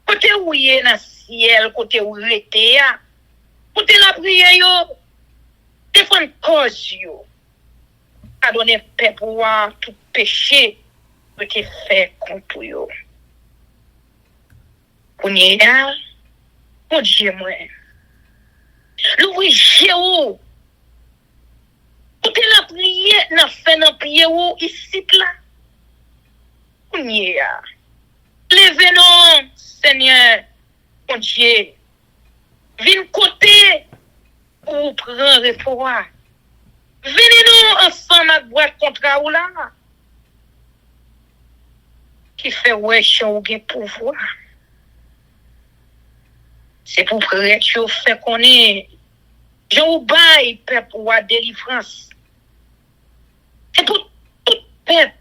Côté où il est dans le ciel, côté où il était, côté la prière, défendre cause. A donné paix pour tout péché que tu fais contre eux. On y est, mon Dieu, moi. Louis Jéhu. Tout la prière, n'a fait dans prière ici, là. On y est. Levez-nous, Seigneur, mon Dieu. Viens côté pour prendre repos. Venez-nous ensemble à boire contre ou là. Qui fait wesh ou gen pouvoir. C'est pour prêtre yo fait connaître. Jean bail peuple pour délivrance. C'est pour tout peuple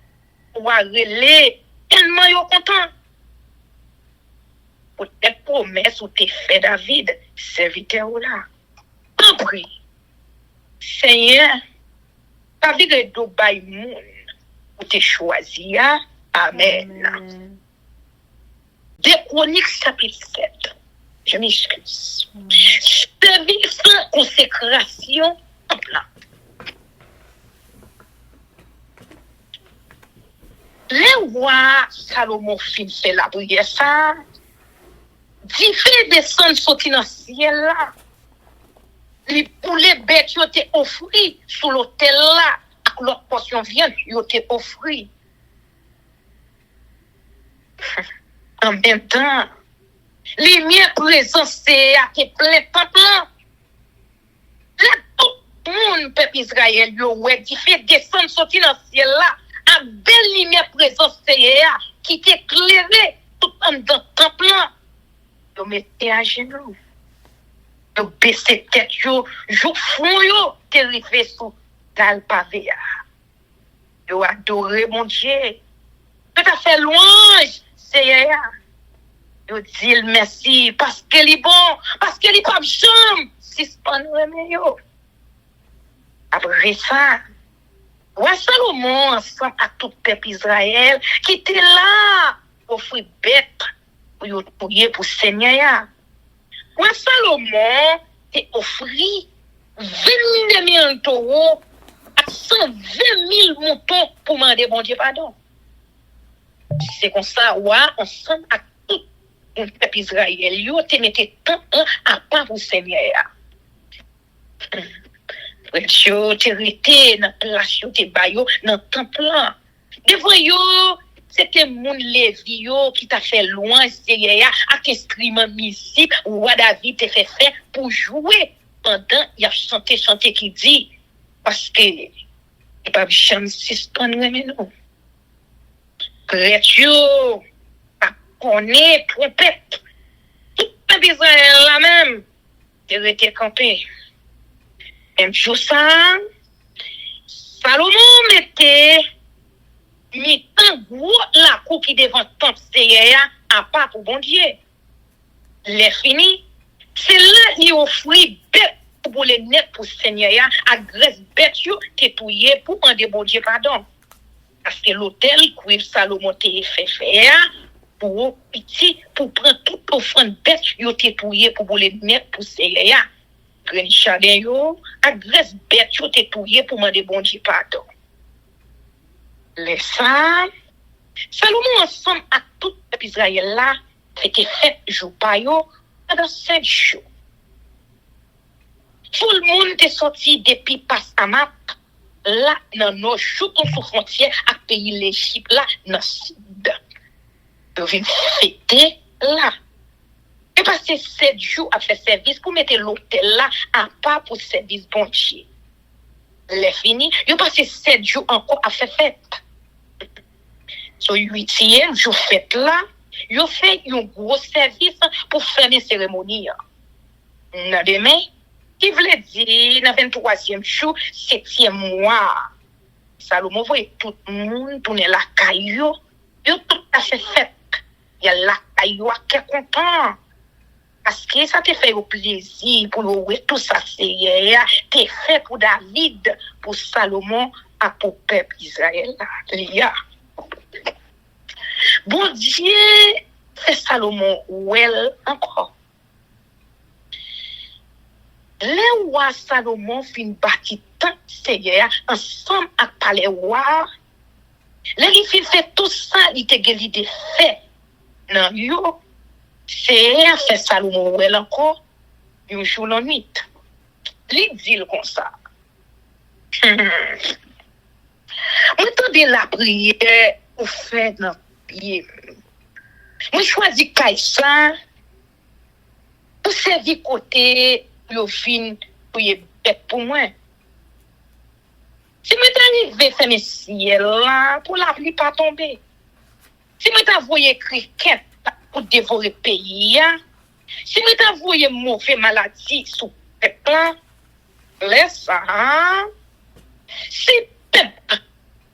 pour relais tellement yo content. Pour tes promesses ou tes faits David, serviteur ou là. Compris. Seigneur, pas vire do bay moun ou te choisi. Amen. De Chroniques chapitre 7. Je m'excuse. Service consécration en plein. Le roi Salomon fin fait la prière ça. Dit fait descendre sorti dans le ciel là. Pour les bêtes yo te offri sous l'autel là. Avec l'autre portion viande yo te offri. En même temps, les miens présence c'est à te plein peuple là. Là tout le monde peuple Israël yo ouais qui fait descendre sorti dans le ciel là. À belle lumière présence c'est qui t'éclairait tout en dans temple là. Yo mettez à genoux. Yo baissez tête yo, jou front yo, te rive sous dal pavé. Yo adoré mon Dieu. Tout à fait louange, c'est yo dit merci parce que li bon, parce que li pas jambe, si pas nous yo. Après ça, ouais Salomon ensemble à tout peuple Israël qui était là, offrir bête pour yo prier pour Seigneur. Ouais Salomon t'est offri 20 000 taureaux à 120 000 moutons pour demander bon Dieu pardon. C'est comme ça, ouais, ensemble à tout le peuple Israël, yo te mette tant à part pour Seigneur. Yo te rete dans place yo te bayo dans temple là. Devant yo, c'était moun Lévi yo qui t'a fait loin Seigneur avec instrument musique ou David te fait pour jouer pendant il a chanté qui dit parce que il pas chance si pas nous mais non. Yo pas connaît trompette. Tout le Israël là même te rete campé. Même chose ça, Salomon mettait mis un gros la cour qui devant temple Seigneur à part pour bon Dieu. Les fini, c'est là il offrit bête pour les net pour Seigneur à graisse bête yo qui touyer pour demander bon Dieu pardon. Parce que l'hôtel que Salomon t'a fait faire pour petit pour prendre toute offrande bête yo te touyer pour les net pour Seigneur. Gren chalen yo, a graisse bête yo te touye pour demander bon Dieu pardon. Les femmes, Salomon ensemble à tout peuple Israël là, c'était fait jour par yo pendant 5 jours. Tout le monde est sorti depuis Passamat, là, dans nos jours sous frontière avec le pays l'Égypte, là, dans le sud. Ils viennent fêter là. Et passer 7 jours à faire service pour mettre l'hôtel là à part pour service bon Dieu. Les fini, ils passé 7 jours encore à faire fête. Sur 8e jour fête là, ils fait un gros service pour faire des cérémonies. Dans demain, qui voulait dire dans 23e jour, 7e mois. Salomon voyait tout le monde tourner la caillou, ils tout à fait fête. Il y a la caillou qui est content. Parce que ça te fait au plaisir pour nous, tout ça c'est t'es fait pour David, pour Salomon, et pour peuple Israël. Bon Dieu, fait Salomon well encore. Le roi Salomon fin bâti tant Seigneur ensemble avec palais roi. Le fin fait tout ça, il te guéri de fait. Non, yo. C'est fait Salomon well encore un jour la nuit. Li dit comme ça. On entendait la prière pour faire dans pied. Moi choisi Kaïsa pour servir côté yo fin pour y bête pour moi. Si moi t'arrive faire mes ciel là pour la pluie pas tomber. Si moi t'envoyer cricket pour dévorer le pays, si nous t'envoyons mauvais maladie sous peuple, laisse ça, c'est peuple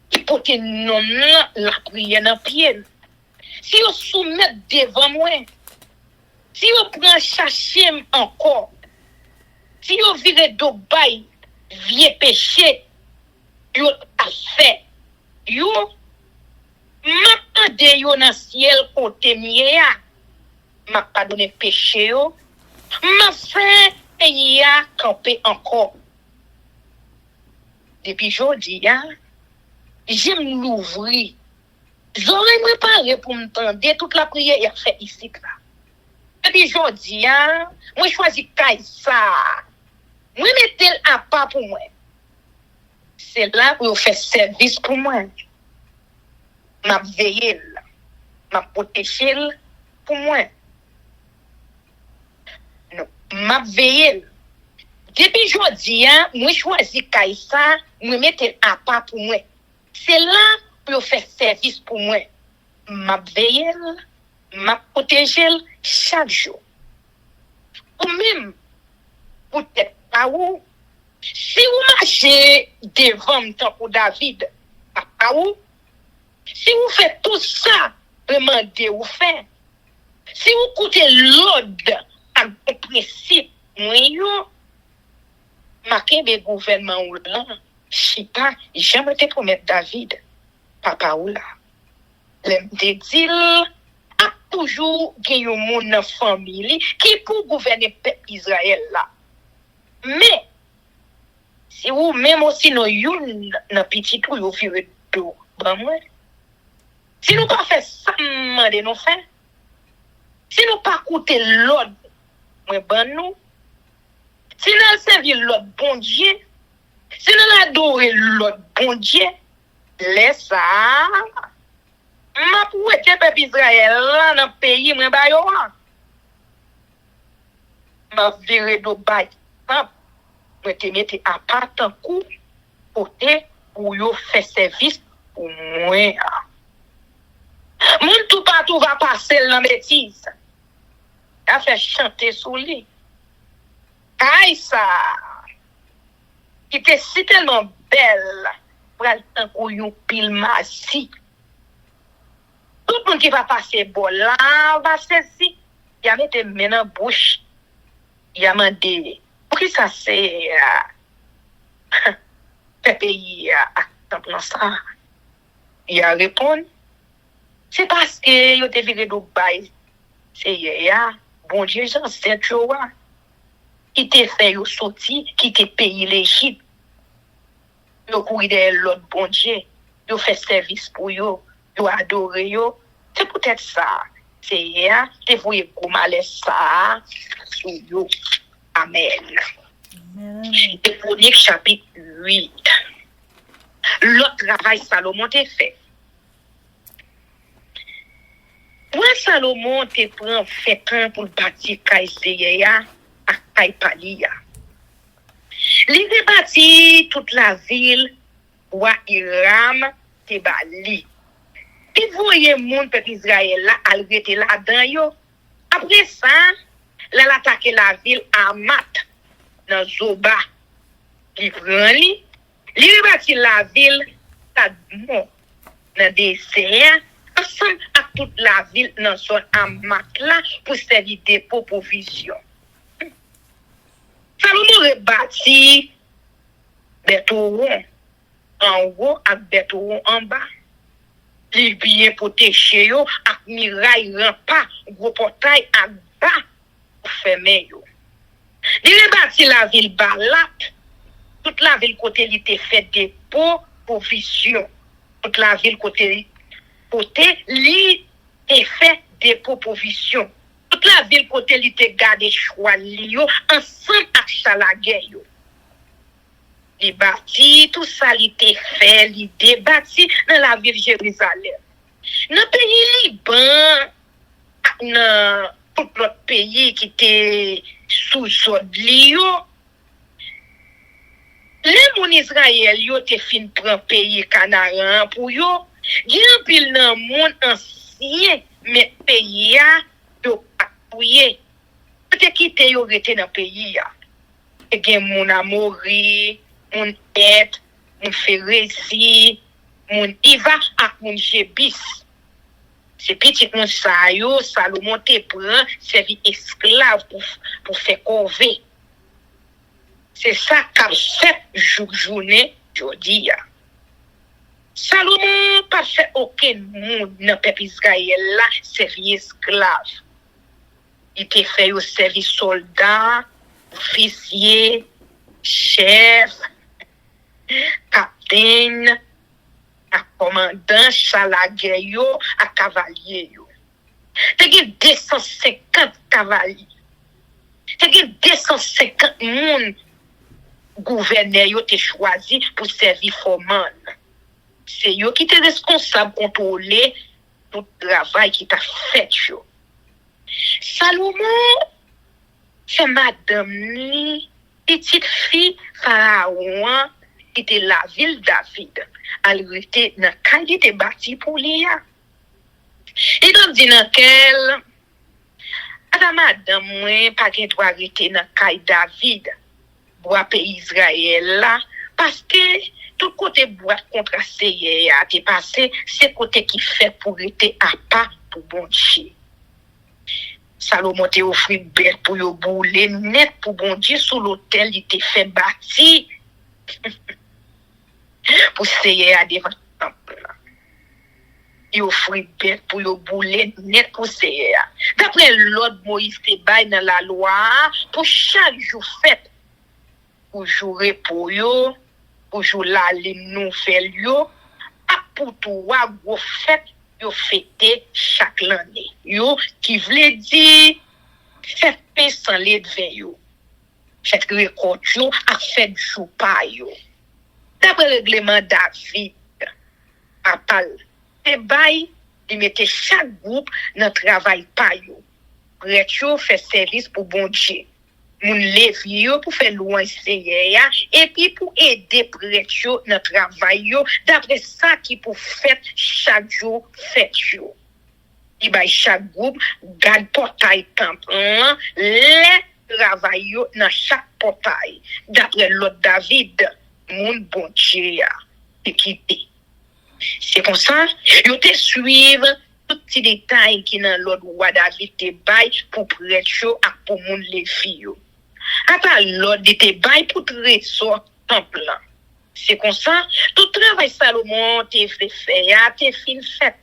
qui peut te nommer la prière dans pied. Si vous soumettez devant moi, si vous prenez chercher encore, si vous virez d'obay, vieux péché, vous a fait, vous m'attendez yo dans ciel côté mien m'a pardonné péché yo m'a fait pays a camper encore depuis jodi j'aime l'ouvrir J'aurais préparé pour m'entendre toute la prière et fait ici là. Et puis je dis, moi choisis Kaïsa. Moi mettez à part pour moi. C'est là pour faire service pour moi. M'a veillé, m'a protégé pour moi. Non, m'a veillé. Depuis jodi, moi choisi Kaïsa, moi mettez à part pour moi. C'est là pour faire service pour moi. M'a veillé, m'a protégé chaque jour. Ou même, peut-être pas où, si vous marchez devant tant pour David, pas où, si vous faites tout ça, demandez ou faire. Si vous coûtez l'ordre à un principe, moi, marquez le gouvernement ou là, Chita, jamais te promettre David, papa ou là. L'aime te dire, a toujours gagné un monde dans la famille qui pour gouverner le peuple Israël là. Mais, si vous même aussi nous youn dans petit tout, vous vivez d'eau, ben moi. Si nous pas fait ça, de nous faire. Si nous pas écouter l'ordre, moi ben nous. Si nous servir l'autre bon Dieu, si nous adorer l'autre bon Dieu, laisse ça. Ma pour être peuple Israël là dans le pays, moi ba yo. Ma viré do bay. Moi te mette à part un coup côté pour yo faire service pour moi. Moun tout partout va passer dans bêtise. A fait chanter sous lui. Kaïsa, qui était si tellement belle, pour le temps qu'on y a pile massi. Tout le monde qui va passer bon là, va saisir. Il a mis des mains dans la bouche. Il a demandé, pour qui ça c'est, le pays à temps ça? Il a répondu, c'est parce que il a viré de bail. C'est hier, bon Dieu, j'en sais toujours. Qui te fait yo sorti, qui te paye l'Égypte. Yo courir de l'autre bon Dieu, yo fait service pour yo, yo adore yo. C'est peut-être ça. C'est hier, te voyez comme aller ça sur yo. Amen. Et Chroniques chapitre 8. L'autre travail Salomon te fait. Pour Salomon te prend fait temps pour bâtir Kaïséya. Palia. Li te bâti toute la ville, roi Hiram te bali. Ti voye moun peuple Israël là, al rete là dedans yo. Après ça, là l'attaquer la ville Amat dans Zoba. Li prend li rebâti la ville Tadmon dans désert. Ensemble à toute la ville dans zone Amat là pour servir dépôt provision. Salomon rebâti Bétouron en haut et Bétouron en bas. Il bien protégé yo ak miraille rempart, gros portail en bas pour fermer yo. Il rebâti la ville Balat. Toute la ville côté li te fait dépôt provision. Toute la ville côté li te fait dépôt provision. Toute la ville côté li te gade choix li yo ensemble ak Chalagay yo. Li bâti tout ça li te fait, li débâti dans la ville Jérusalem. Dans pays Liban, dans tout l'autre pays qui était sous sod li yo, les moun Israël yo te fin prend pays Canaan pour yo, gen pile nan moun ancien mais pays a yo apouye. Peut quitter yo rete dans pays a. E gen moun Amori, moun Et, moun Ferezi, moun Iva ak moun Jebis. C'est petit moun sa yo, Salomon te prend servi esclave pour faire corvée. C'est ça qu'a fait journée jodi ya. Salomon pas fait aucun monde dans peuple Israël là servi esclave. Il te fait au service soldat, officier, chef, capitaine, à commandant chalaguer yo, à cavalier yo. Te gen 250 cavaliers. Te gen 250 moun gouverneur yo te choisi pour servir Foman. C'est yo qui te responsable contrôler tout travail qui t'a fait yo. Salomon, c'est madame ni, petite fille pharaon qui était la ville David. Elle était dans quand il était bâti pour lui. Et donc dit dans quel à madame moi pas gen droit rester dans caille David bois pays Israël là parce que tout côté bois contre Seigneur a été passé c'est côté qui fait pour rester à pas pour bon Dieu. Salomon te offri bête pour yo bouler net pour bon Dieu sur l'autel il te fait bâti pour Seigneur à devant temple. Il offrit bête pour yo bouler net pour Seigneur. D'après l'ordre Moïse te bail dans la loi pour chaque jour fête pour jouer pour yo, pour jouer la nous fait yo, pour toi gros fête yo fêter chaque année. Yo qui veut dire fête pain sans lait de vin yo. Fête récolte yo a fête jour pa yo. D'après le règlement David, papa te bail, il mettait chaque groupe dans travail pa yo. Prêt yo fait service pour bon Dieu. Moun lève yo pour faire louange Seigneur et puis pour aider prêt yo dans travail yo d'après ça qui pour faire chaque jour fête yo. Il bail chaque groupe garde portail temple les travail yo dans chaque portail d'après l'autre David moun bon Dieu équipé. C'est comme ça yo te suivre tout petit détail qui dans l'autre roi David te bail pour prêt yo et pour moun lève yo. Après l'ordre de te bail pour trésor temple. C'est comme ça, tout travail Salomon te fait faire, te fin fait.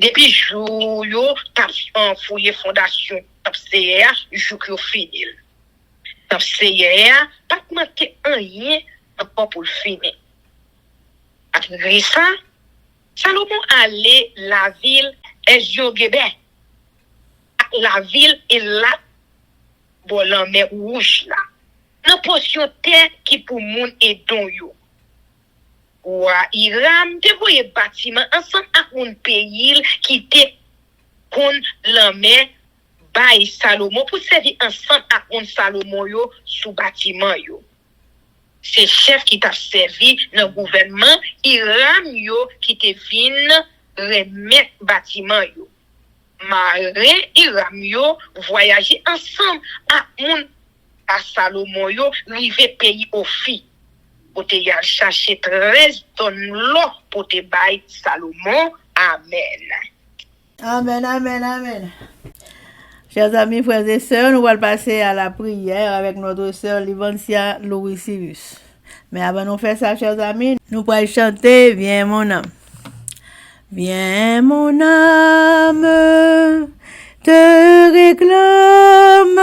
Depuis jour yo t'as fouillé fondation t'as jour que fini. T'as pas manquer rien encore pour le finir. Après ça, Salomon allait la ville Eziogébé. La ville est là, bon la mer rouge là. Dans portion terre qui pour moun et don yo. Wa Iram te voye bâtiment ensemble avec un pays qui te kon la mer bay Salomon pour servir ensemble avec un Salomon yo sous bâtiment yo. C'est chef qui t'a servi dans le gouvernement Iram yo qui te vinn remettre bâtiment yo. Marin Iram yo voyager ensemble à Salomon yo rive pays Ophi pour te y chercher 13 tonnes l'eau pour te bailler Salomon. Amen. Amen, amen, amen. Chers amis, frères et sœurs, nous allons passer à la prière avec notre sœur Livancia Louis Cyrus. Mais avant de faire ça, chers amis, nous allons chanter Viens mon âme. Viens mon âme, te réclame,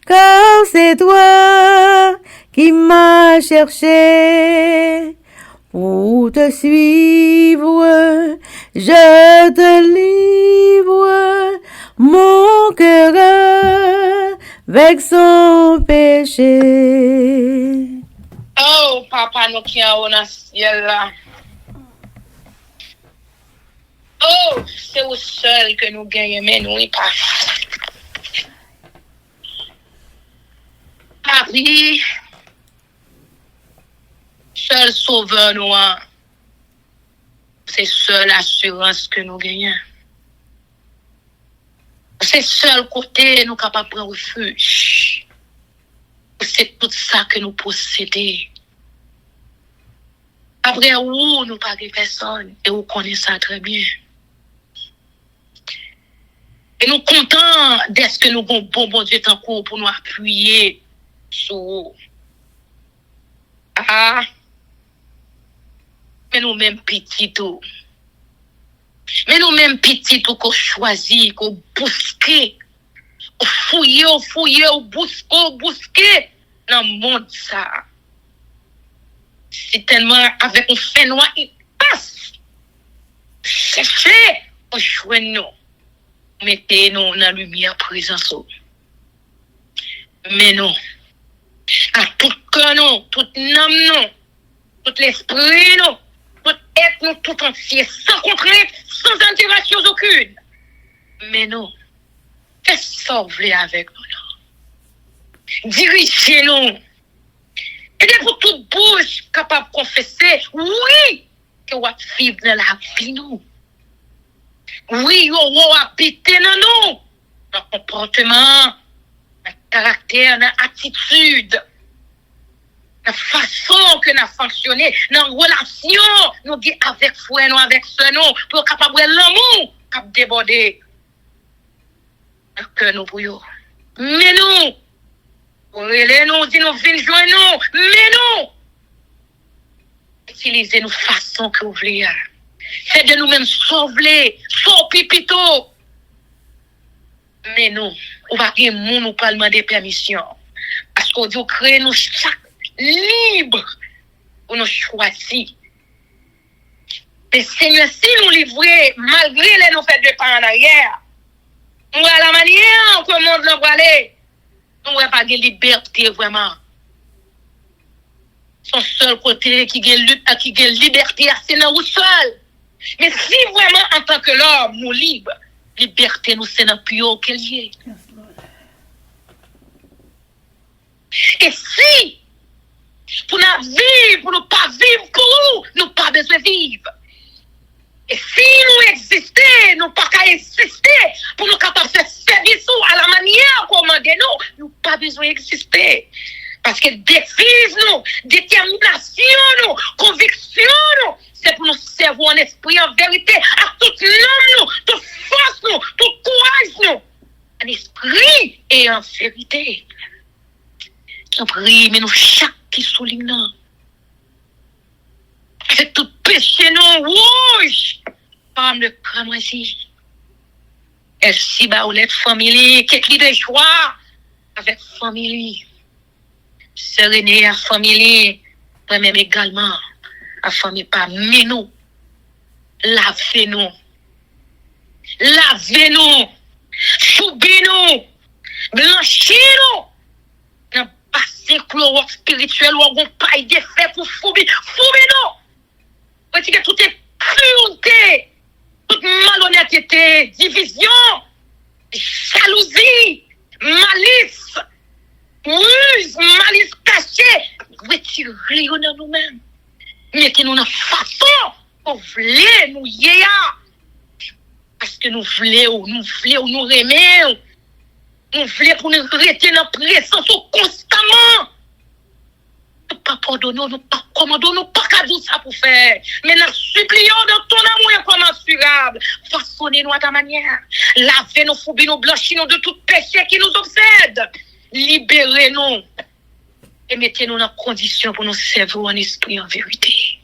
car c'est toi qui m'as cherché. Pour te suivre, je te livre, mon cœur avec son péché. Oh, papa, nous qui en haut dans le ciel là. Oh, c'est au seul que nous gagnons, mais nous, pas. Paris, seul sauveur nous, c'est seule assurance que nous gagnons. C'est seul côté nous capables de prendre refuge. C'est tout ça que nous possédons. Après où nous pas de personne et vous connaissez ça très bien. Et nous comptons d'est-ce que nous avons bon Dieu en cours pour nous appuyer sur. Ah, mais nous même petits tout. Mais nous même petits tout qu'on choisit, qu'on bousquer, fouiller, bousquer dans le monde ça. certainement avec un fin noir, il passe. Cherchez, rejoignez-nous. Mettez-nous dans la lumière présence. Mais non, à tout cœur, non, tout âme, non, tout l'esprit, non, tout être, non, tout entier, sans contrainte, sans intégration aucune. Mais non, qu'est-ce que ça vous voulez avec nous, non? Dirigez-nous. Aidez-vous toute bouche capable de confesser, oui, que vous vivre dans la vie, nous. Oui, vous habitez dans nous, dans le comportement, dans le caractère, dans l'attitude, la façon que nous avons fonctionné, dans la relation, nous avons avec frère, nous avec soeur, nous, pour capable de l'amour, capable de déborder. Que nous voyons. Mais nous, nous, dis nous, venez joindre nous, mais nous, utilisez nous façon que vous voulez. Faites de nous-mêmes sauver, pipito. Mais nous, on va gagner mon, nous pas demander permission. Parce qu'on dit, créer nous chaque libre pour nous choisir. Mais Seigneur, si nous livrons, malgré les nous faits de pas en arrière, nous à la manière que le monde nous va aller, nous n'avons pas de liberté vraiment. Son seul côté qui gagne liberté, c'est nous seul. Mais si vraiment en tant que l'homme, nous libres, liberté nous c'est dans plus haut qu'elle y est. Et si, pour nous vivre, pour nous pas vivre pour nous pas besoin de vivre. Et si nous existons, nous pas qu'à exister, pour nous capables de faire service à la manière qu'on demande nous pas besoin d'exister. Parce que défise nous, détermination nous, conviction nous, c'est pour nous servir en esprit, en vérité, à toute l'homme nous, toute force nous, tout courage nous, en esprit et en vérité. Nous prions, mais nous chaque qui souligne nous. C'est tout péché nous, rouge, comme le cramoisi. Elle s'y bat ou les familles, qui crie de joie avec famille. Sérénée à famille, moi-même également, à famille pas, mais nous, lavez-nous, choubez-nous, blanchez-nous, dans bassin chlore spirituel, où on paille des faits pour foubez-nous, parce que tout est cruauté, toute malhonnêteté, division, jalousie, malice, ruse, malice cachée, retirez-nous dans nous-mêmes. Mettez-nous dans façon qu'on voulait nous yéa. Parce que nous voulons, nous aimer. Nous voulons pour nous rester dans la présence constamment. Nous pas pardonner, nous pas commander, nous pas cadeau ça pour faire. Mais nous supplions dans ton amour incommensurable. Façonnez-nous à ta manière. Lavez-nous, foubez-nous, blanchis-nous de tout péché qui nous obsède. Libérez-nous et mettez-nous dans condition pour nous servir en esprit en vérité.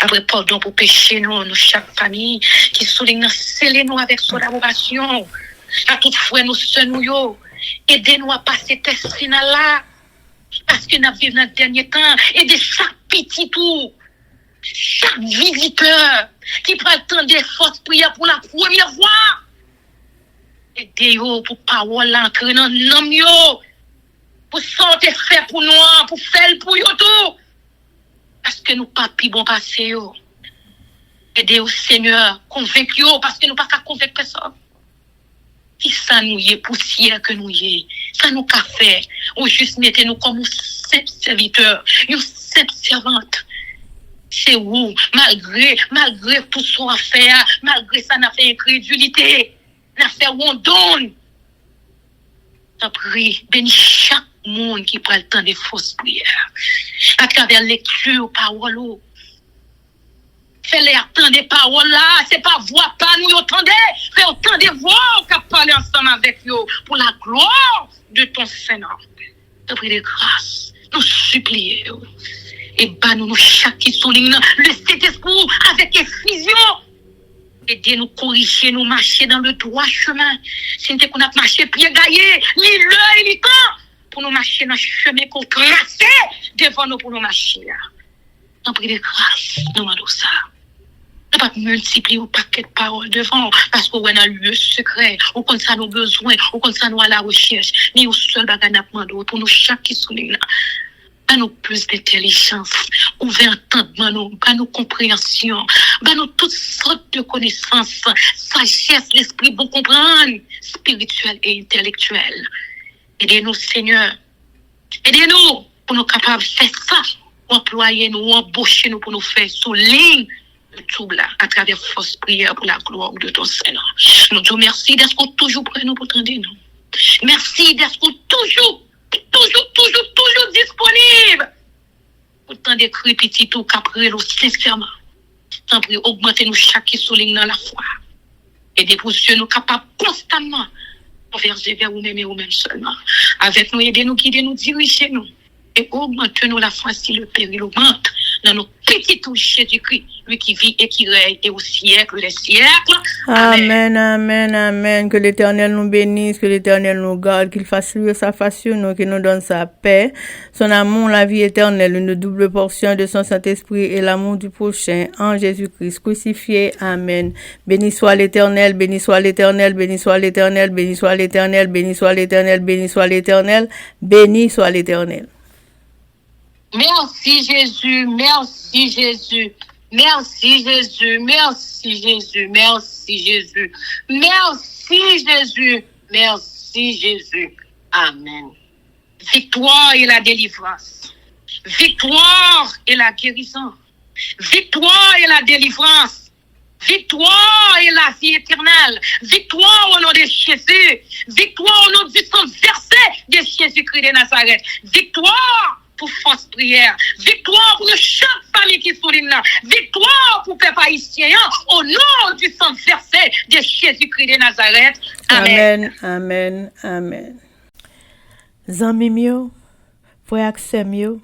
Après, pardon pour pécher nous chaque famille qui souligne, scellez-nous avec son adoration. À toute fois, nous sommes aidez-nous à passer cette finale-là. Parce que nous vivons dans le dernier temps. Aidez chaque petit tour, chaque visiteur qui prend le temps des forces prières pour la première fois. Aidez-vous pour parole entrer dans l'homme, pour sentir faire pour nous, pour faire pour nous tout. Parce que nous pas plus bon passé. Aidez au Seigneur, convaincre parce que nous pas qu'à convaincre personne. Qui ça nous y est poussière que nous y est. Ça nous qu'a fait. Ou juste mettez-nous comme un simple serviteur, une simple servante. C'est où, malgré tout son affaire, malgré ça, n'a fait incrédulité, n'a fait où on donne. Je prie, bénis chaque monde qui prend le temps des fausses prières. À travers lecture, parole. Fais-les attendre des paroles là. C'est pas voix, pas nous entendez. Fais autant de voix qui parlent ensemble avec nous pour la gloire de ton Seigneur. Je prie de grâce. Nous supplions. Et bah nous chaque qui souligne le Saint-Esprit avec effusion. Aidez-nous corriger, nous marcher dans le droit chemin. Si nous qu'on a marché pied gaillé, ni l'heure, ni temps, pour nous marcher dans le chemin qu'on tracé devant nous pour nous marcher. T'en prie de grâce, nous demandons ça. Ne pas multiplier au paquet de paroles devant, parce qu'on est dans le lieu secret, ou comme ça nos besoins, ou comme ça nous à la recherche, ni au seul bagage n'a demandé pour nous chaque qui sont là. Pas nous plus d'intelligence, ouvert entendement, pas nous compréhension, pas nous toutes sortes de connaissances, sagesse, l'esprit bon comprendre, spirituel et intellectuel. Aidez-nous, Seigneur. Aidez-nous pour nous capables de faire ça, employer nous, embaucher nous pour nous faire sous ligne de tout là, à travers fausse prière pour la gloire de ton Seigneur. Nous te remercions d'être toujours prêt nous pour tendre nous. Merci d'être toujours disponible. Pour tant d'écrire petit tout qu'après nous sincèrement. Tant pis augmenter nous chaque qui souligne dans la foi. Et des positions nous capables constamment converger vers vous-même et vous-même seulement. Avec nous, aider nous, guider nous, diriger nous. Et augmenter nous la foi si le péril augmente. Dans nos petits touches Jésus-Christ, lui qui vit et qui règne et au siècle des siècles. Amen, amen, amen. Que l'Éternel nous bénisse, que l'Éternel nous garde, qu'il fasse luire sa face sur nous, qu'il nous donne sa paix, son amour, la vie éternelle, une double portion de son Saint-Esprit et l'amour du prochain en Jésus-Christ crucifié. Amen. Béni soit l'Éternel, béni soit l'Éternel, béni soit l'Éternel, béni soit l'Éternel, béni soit l'Éternel, béni soit l'Éternel, béni soit l'Éternel. Merci Jésus, merci Jésus, merci Jésus, merci Jésus, merci Jésus, merci Jésus, merci Jésus. Amen. Victoire et la délivrance. Victoire et la guérison. Victoire et la délivrance. Victoire et la vie éternelle. Victoire au nom de Jésus. Victoire au nom du sang versé de Jésus-Christ de Nazareth. Victoire pour force prière. Victoire pour chaque famille qui sont là. Victoire pour peuple haïtien. Au nom du sang versé de Jésus-Christ de Nazareth. Amen. Amen, amen, amen. Zami mio, frère Axem yo,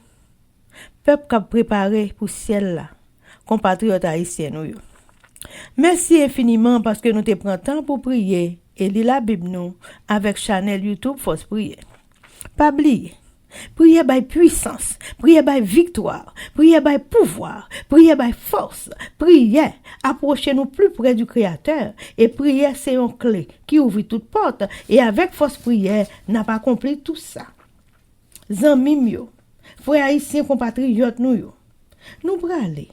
peuple qui a préparé pour ciel là, compatriotes haïtiens nous. Merci infiniment parce que nous te prenons temps pour prier et lire la Bible nous avec channel YouTube Force Prière. Pas oublier. Prière by puissance, prière by victoire, prière by pouvoir, prière by force, prière approchez-nous plus près du Créateur et prière c'est une clé qui ouvre toute porte et avec force prière n'a pas accompli tout ça. Zanmi mio, frères haïtiens compatriotes nous aller,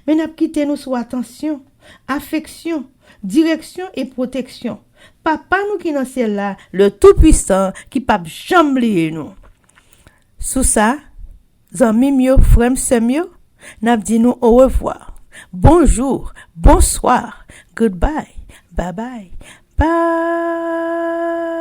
mais n'a quitté nous sous attention, affection, direction et protection. Papa nous qui dans ciel là, le tout-puissant qui pas jamais oublier nous. Sous ça, zanmi mio, frère semio, n'a dit nous au revoir. Bonjour, bonsoir, goodbye, bye bye, bye.